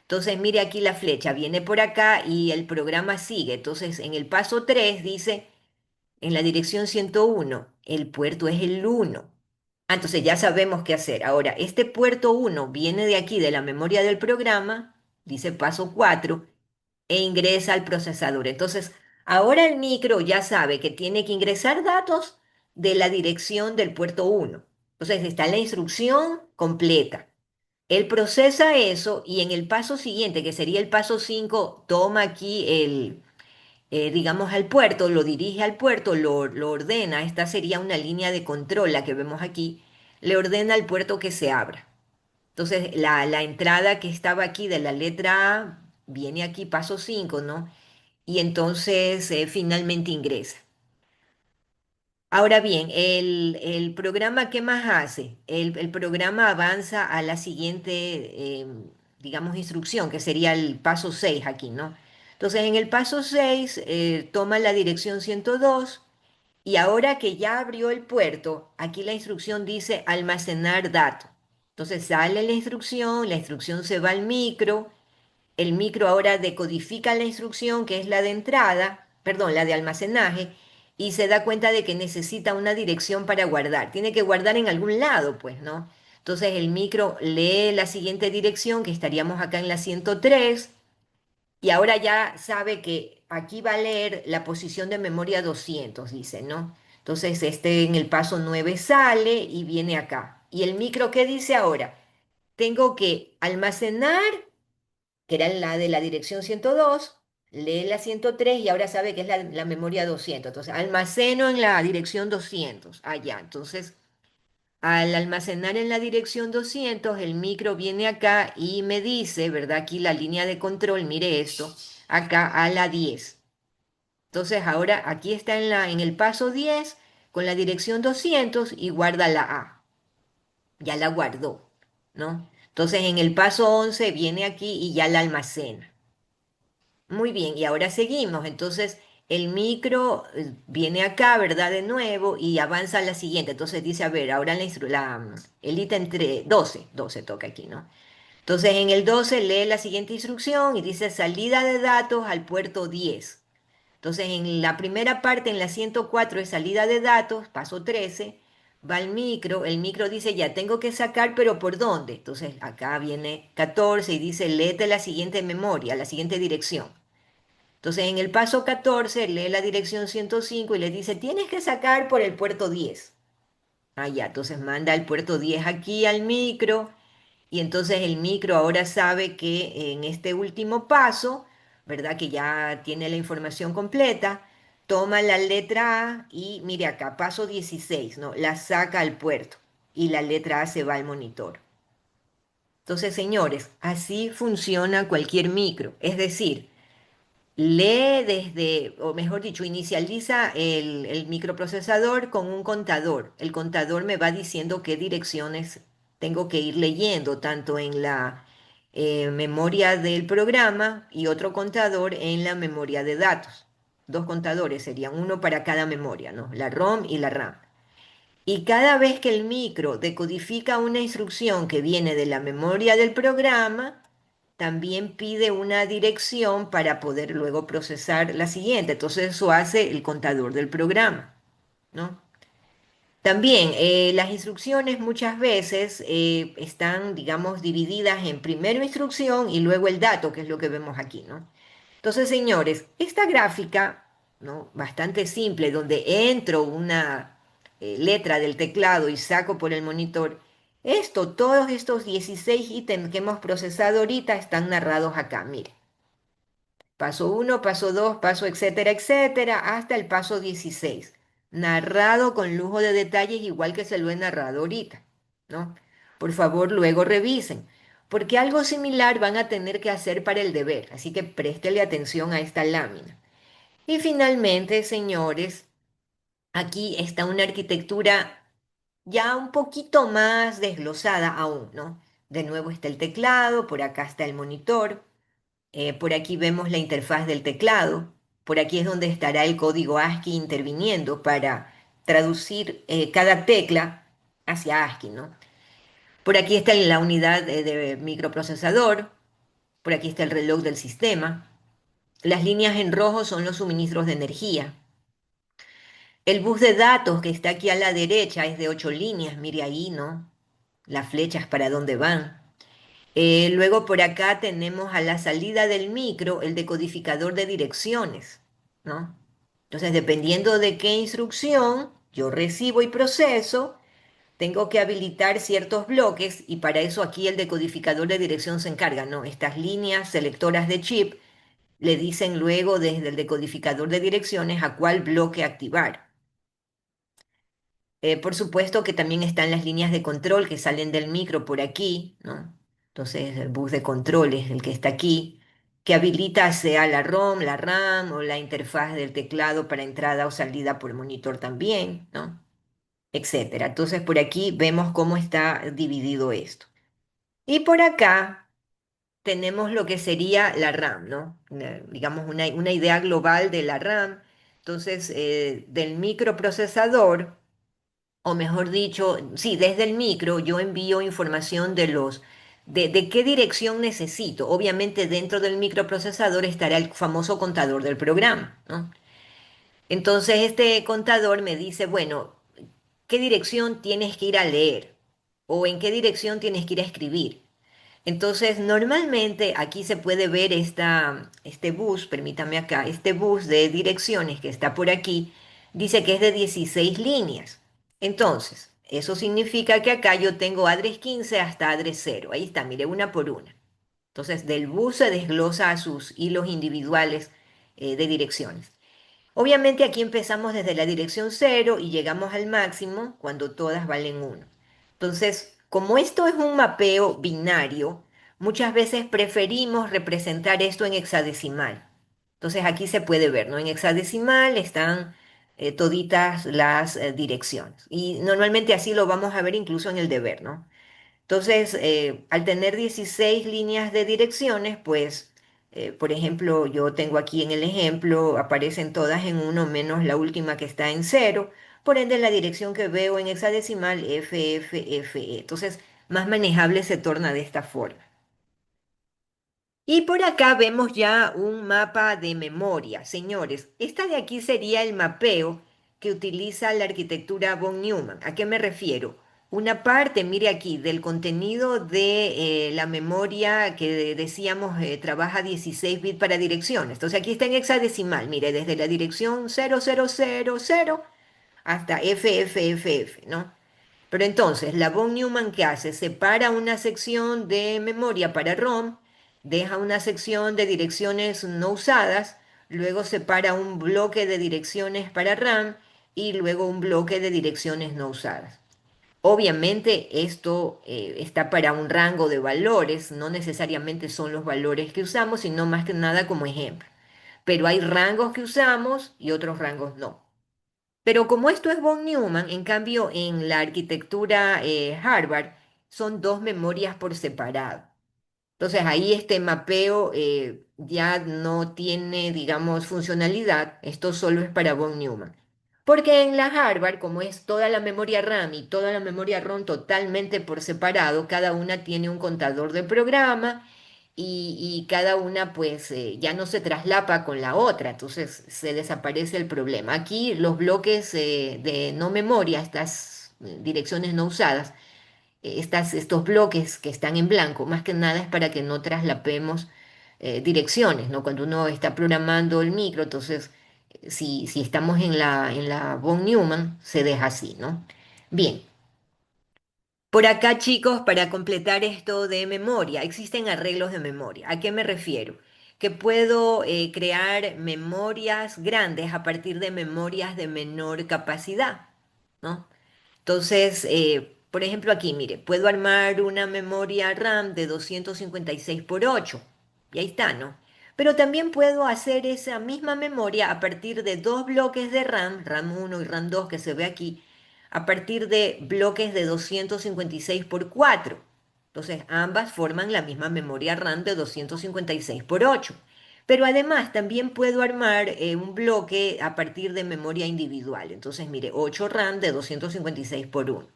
Entonces, mire aquí la flecha, viene por acá y el programa sigue. Entonces, en el paso 3 dice, en la dirección 101 el puerto es el 1. Ah, entonces ya sabemos qué hacer. Ahora, este puerto 1 viene de aquí, de la memoria del programa, dice paso 4 e ingresa al procesador. Entonces, ahora el micro ya sabe que tiene que ingresar datos de la dirección del puerto 1. Entonces, está la instrucción completa. Él procesa eso y en el paso siguiente, que sería el paso 5, toma aquí digamos, al puerto, lo dirige al puerto, lo ordena. Esta sería una línea de control, la que vemos aquí. Le ordena al puerto que se abra. Entonces, la entrada que estaba aquí de la letra A viene aquí, paso 5, ¿no? Y entonces finalmente ingresa. Ahora bien, el programa, ¿qué más hace? El programa avanza a la siguiente, digamos, instrucción, que sería el paso 6 aquí, ¿no? Entonces, en el paso 6 toma la dirección 102 y ahora que ya abrió el puerto, aquí la instrucción dice almacenar datos. Entonces sale la instrucción se va al micro, el micro ahora decodifica la instrucción que es la de entrada, perdón, la de almacenaje, y se da cuenta de que necesita una dirección para guardar. Tiene que guardar en algún lado, pues, ¿no? Entonces el micro lee la siguiente dirección, que estaríamos acá en la 103, y ahora ya sabe que aquí va a leer la posición de memoria 200, dice, ¿no? Entonces este en el paso 9 sale y viene acá. ¿Y el micro qué dice ahora? Tengo que almacenar, que era la de la dirección 102, lee la 103 y ahora sabe que es la memoria 200. Entonces, almaceno en la dirección 200. Allá. Entonces, al almacenar en la dirección 200, el micro viene acá y me dice, ¿verdad? Aquí la línea de control, mire esto, acá a la 10. Entonces, ahora aquí está en el paso 10 con la dirección 200 y guarda la A. Ya la guardó, ¿no? Entonces, en el paso 11 viene aquí y ya la almacena. Muy bien, y ahora seguimos. Entonces, el micro viene acá, ¿verdad? De nuevo y avanza a la siguiente. Entonces dice, a ver, ahora el ítem 12 toca aquí, ¿no? Entonces, en el 12 lee la siguiente instrucción y dice salida de datos al puerto 10. Entonces, en la primera parte, en la 104 es salida de datos, paso 13, va el micro dice, ya tengo que sacar, pero ¿por dónde? Entonces, acá viene 14 y dice, léete la siguiente memoria, la siguiente dirección. Entonces, en el paso 14 lee la dirección 105 y le dice, tienes que sacar por el puerto 10. Ah, ya, entonces manda el puerto 10 aquí al micro y entonces el micro ahora sabe que en este último paso, ¿verdad? Que ya tiene la información completa, toma la letra A y mire acá, paso 16, ¿no? La saca al puerto y la letra A se va al monitor. Entonces, señores, así funciona cualquier micro. Es decir, lee desde, o mejor dicho, inicializa el microprocesador con un contador. El contador me va diciendo qué direcciones tengo que ir leyendo, tanto en la memoria del programa y otro contador en la memoria de datos. Dos contadores serían uno para cada memoria, ¿no? La ROM y la RAM. Y cada vez que el micro decodifica una instrucción que viene de la memoria del programa, también pide una dirección para poder luego procesar la siguiente. Entonces eso hace el contador del programa, ¿no? También las instrucciones muchas veces están, digamos, divididas en primero instrucción y luego el dato, que es lo que vemos aquí, ¿no? Entonces, señores, esta gráfica, ¿no? Bastante simple, donde entro una letra del teclado y saco por el monitor, todos estos 16 ítems que hemos procesado ahorita están narrados acá, mire. Paso uno, paso 2, paso etcétera, etcétera, hasta el paso 16. Narrado con lujo de detalles igual que se lo he narrado ahorita, ¿no? Por favor, luego revisen, porque algo similar van a tener que hacer para el deber, así que préstele atención a esta lámina. Y finalmente, señores, aquí está una arquitectura ya un poquito más desglosada aún, ¿no? De nuevo está el teclado, por acá está el monitor. Por aquí vemos la interfaz del teclado. Por aquí es donde estará el código ASCII interviniendo para traducir cada tecla hacia ASCII, ¿no? Por aquí está la unidad de microprocesador. Por aquí está el reloj del sistema. Las líneas en rojo son los suministros de energía. El bus de datos que está aquí a la derecha es de 8 líneas. Mire ahí, ¿no? Las flechas para dónde van. Luego por acá tenemos a la salida del micro el decodificador de direcciones, ¿no? Entonces, dependiendo de qué instrucción yo recibo y proceso, tengo que habilitar ciertos bloques y para eso aquí el decodificador de dirección se encarga, ¿no? Estas líneas selectoras de chip le dicen luego desde el decodificador de direcciones a cuál bloque activar. Por supuesto que también están las líneas de control que salen del micro por aquí, ¿no? Entonces el bus de control es el que está aquí, que habilita sea la ROM, la RAM o la interfaz del teclado para entrada o salida por monitor también, ¿no? Etcétera. Entonces por aquí vemos cómo está dividido esto. Y por acá tenemos lo que sería la RAM, ¿no? Digamos una idea global de la RAM. Entonces, del microprocesador o mejor dicho, sí, desde el micro yo envío información de qué dirección necesito. Obviamente dentro del microprocesador estará el famoso contador del programa, ¿no? Entonces este contador me dice, bueno, ¿qué dirección tienes que ir a leer? ¿O en qué dirección tienes que ir a escribir? Entonces, normalmente aquí se puede ver este bus, permítame acá, este bus de direcciones que está por aquí, dice que es de 16 líneas. Entonces, eso significa que acá yo tengo address 15 hasta address 0. Ahí está, mire, una por una. Entonces, del bus se desglosa a sus hilos individuales de direcciones. Obviamente aquí empezamos desde la dirección cero y llegamos al máximo cuando todas valen uno. Entonces, como esto es un mapeo binario, muchas veces preferimos representar esto en hexadecimal. Entonces aquí se puede ver, ¿no? En hexadecimal están toditas las direcciones. Y normalmente así lo vamos a ver incluso en el deber, ¿no? Entonces, al tener 16 líneas de direcciones, pues, por ejemplo, yo tengo aquí en el ejemplo, aparecen todas en uno menos la última que está en cero. Por ende, la dirección que veo en hexadecimal, FFFE. Entonces, más manejable se torna de esta forma. Y por acá vemos ya un mapa de memoria. Señores, esta de aquí sería el mapeo que utiliza la arquitectura von Neumann. ¿A qué me refiero? Una parte, mire aquí, del contenido de la memoria que decíamos trabaja 16 bits para direcciones. Entonces aquí está en hexadecimal, mire, desde la dirección 0000 hasta FFFF, ¿no? Pero entonces, la von Neumann, ¿qué hace? Separa una sección de memoria para ROM, deja una sección de direcciones no usadas, luego separa un bloque de direcciones para RAM y luego un bloque de direcciones no usadas. Obviamente esto está para un rango de valores, no necesariamente son los valores que usamos, sino más que nada como ejemplo. Pero hay rangos que usamos y otros rangos no. Pero como esto es von Neumann, en cambio en la arquitectura Harvard son dos memorias por separado. Entonces ahí este mapeo ya no tiene, digamos, funcionalidad. Esto solo es para von Neumann. Porque en la Harvard, como es toda la memoria RAM y toda la memoria ROM totalmente por separado, cada una tiene un contador de programa y cada una pues ya no se traslapa con la otra, entonces se desaparece el problema. Aquí los bloques de no memoria, estas direcciones no usadas, estos bloques que están en blanco, más que nada es para que no traslapemos direcciones, ¿no? Cuando uno está programando el micro, entonces, si estamos en la von Neumann, se deja así, ¿no? Bien, por acá, chicos, para completar esto de memoria, existen arreglos de memoria. ¿A qué me refiero? Que puedo crear memorias grandes a partir de memorias de menor capacidad, ¿no? Entonces, por ejemplo, aquí, mire, puedo armar una memoria RAM de 256 por 8 y ahí está, ¿no? Pero también puedo hacer esa misma memoria a partir de dos bloques de RAM, RAM 1 y RAM 2 que se ve aquí, a partir de bloques de 256 por 4. Entonces, ambas forman la misma memoria RAM de 256 por 8. Pero además también puedo armar un bloque a partir de memoria individual. Entonces, mire, 8 RAM de 256 por 1.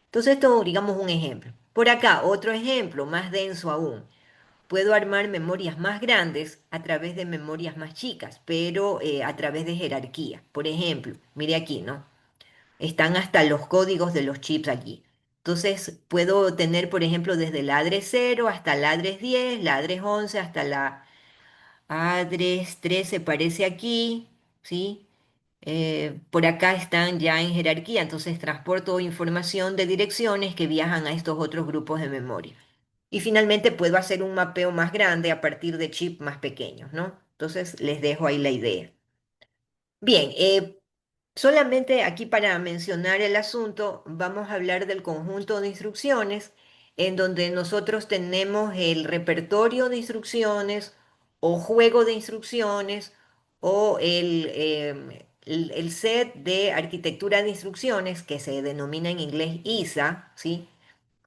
Entonces, esto digamos un ejemplo. Por acá, otro ejemplo, más denso aún. Puedo armar memorias más grandes a través de memorias más chicas, pero a través de jerarquía. Por ejemplo, mire aquí, ¿no? Están hasta los códigos de los chips aquí. Entonces, puedo tener, por ejemplo, desde la ADRES 0 hasta la ADRES 10, la ADRES 11 hasta la ADRES 13 parece aquí, ¿sí? Por acá están ya en jerarquía, entonces transporto información de direcciones que viajan a estos otros grupos de memoria. Y finalmente puedo hacer un mapeo más grande a partir de chips más pequeños, ¿no? Entonces les dejo ahí la idea. Bien, solamente aquí para mencionar el asunto, vamos a hablar del conjunto de instrucciones en donde nosotros tenemos el repertorio de instrucciones o juego de instrucciones o el set de arquitectura de instrucciones que se denomina en inglés ISA, ¿sí?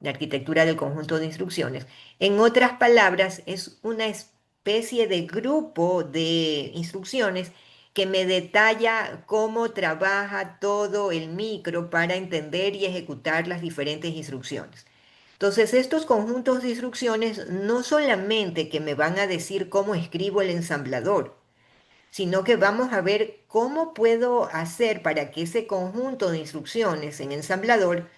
De arquitectura del conjunto de instrucciones. En otras palabras, es una especie de grupo de instrucciones que me detalla cómo trabaja todo el micro para entender y ejecutar las diferentes instrucciones. Entonces, estos conjuntos de instrucciones no solamente que me van a decir cómo escribo el ensamblador, sino que vamos a ver cómo puedo hacer para que ese conjunto de instrucciones en ensamblador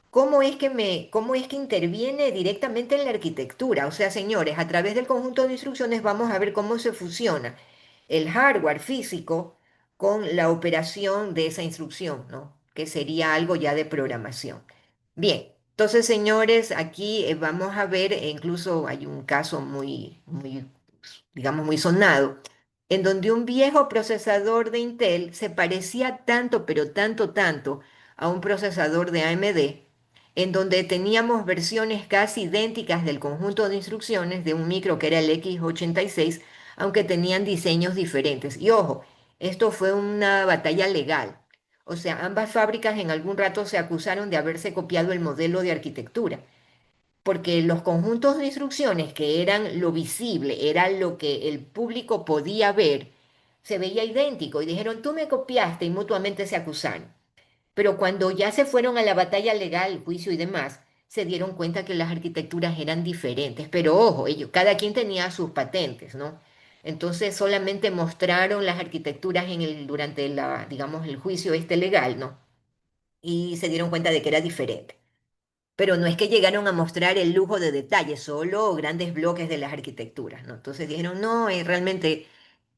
cómo es que interviene directamente en la arquitectura? O sea, señores, a través del conjunto de instrucciones vamos a ver cómo se fusiona el hardware físico con la operación de esa instrucción, ¿no? Que sería algo ya de programación. Bien, entonces, señores, aquí vamos a ver, e incluso hay un caso digamos, muy sonado, en donde un viejo procesador de Intel se parecía tanto, pero tanto, tanto a un procesador de AMD, en donde teníamos versiones casi idénticas del conjunto de instrucciones de un micro que era el X86, aunque tenían diseños diferentes. Y ojo, esto fue una batalla legal. O sea, ambas fábricas en algún rato se acusaron de haberse copiado el modelo de arquitectura, porque los conjuntos de instrucciones que eran lo visible, era lo que el público podía ver, se veía idéntico y dijeron, tú me copiaste y mutuamente se acusaron. Pero cuando ya se fueron a la batalla legal, juicio y demás, se dieron cuenta que las arquitecturas eran diferentes. Pero ojo, ellos, cada quien tenía sus patentes, ¿no? Entonces solamente mostraron las arquitecturas durante digamos, el juicio este legal, ¿no? Y se dieron cuenta de que era diferente. Pero no es que llegaron a mostrar el lujo de detalles, solo grandes bloques de las arquitecturas, ¿no? Entonces dijeron, no, realmente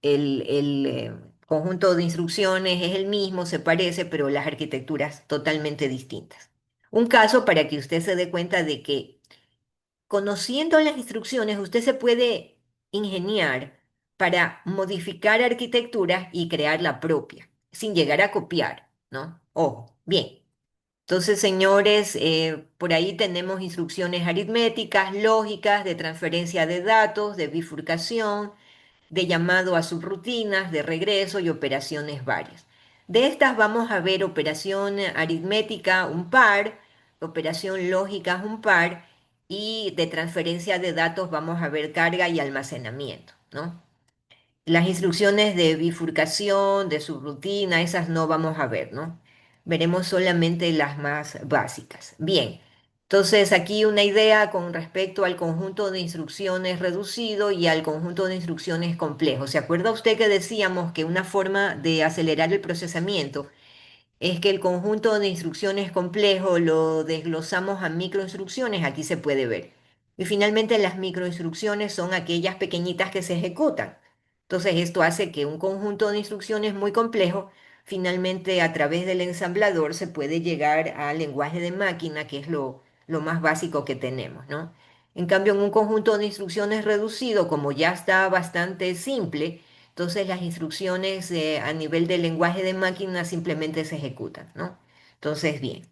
el conjunto de instrucciones es el mismo, se parece, pero las arquitecturas totalmente distintas. Un caso para que usted se dé cuenta de que conociendo las instrucciones usted se puede ingeniar para modificar arquitecturas y crear la propia, sin llegar a copiar, ¿no? Ojo, bien. Entonces, señores, por ahí tenemos instrucciones aritméticas, lógicas, de transferencia de datos, de bifurcación, de llamado a subrutinas, de regreso y operaciones varias. De estas vamos a ver operación aritmética un par, operación lógica un par y de transferencia de datos vamos a ver carga y almacenamiento, ¿no? Las instrucciones de bifurcación, de subrutina, esas no vamos a ver, ¿no? Veremos solamente las más básicas. Bien, entonces aquí una idea con respecto al conjunto de instrucciones reducido y al conjunto de instrucciones complejo. ¿Se acuerda usted que decíamos que una forma de acelerar el procesamiento es que el conjunto de instrucciones complejo lo desglosamos a microinstrucciones? Aquí se puede ver? Y finalmente las microinstrucciones son aquellas pequeñitas que se ejecutan. Entonces esto hace que un conjunto de instrucciones muy complejo, finalmente a través del ensamblador se puede llegar al lenguaje de máquina, que es lo más básico que tenemos, ¿no? En cambio, en un conjunto de instrucciones reducido, como ya está bastante simple, entonces las instrucciones a nivel del lenguaje de máquina simplemente se ejecutan, ¿no? Entonces, bien,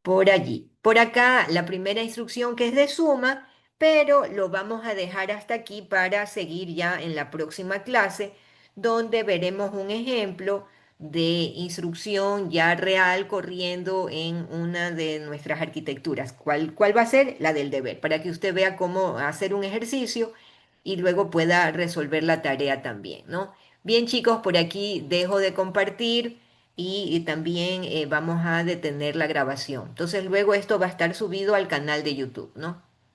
por allí. Por acá, la primera instrucción que es de suma, pero lo vamos a dejar hasta aquí para seguir ya en la próxima clase, donde veremos un ejemplo de instrucción ya real corriendo en una de nuestras arquitecturas. ¿Cuál va a ser? La del deber, para que usted vea cómo hacer un ejercicio y luego pueda resolver la tarea también, ¿no? Bien, chicos, por aquí dejo de compartir y también vamos a detener la grabación. Entonces luego esto va a estar subido al canal de YouTube, ¿no?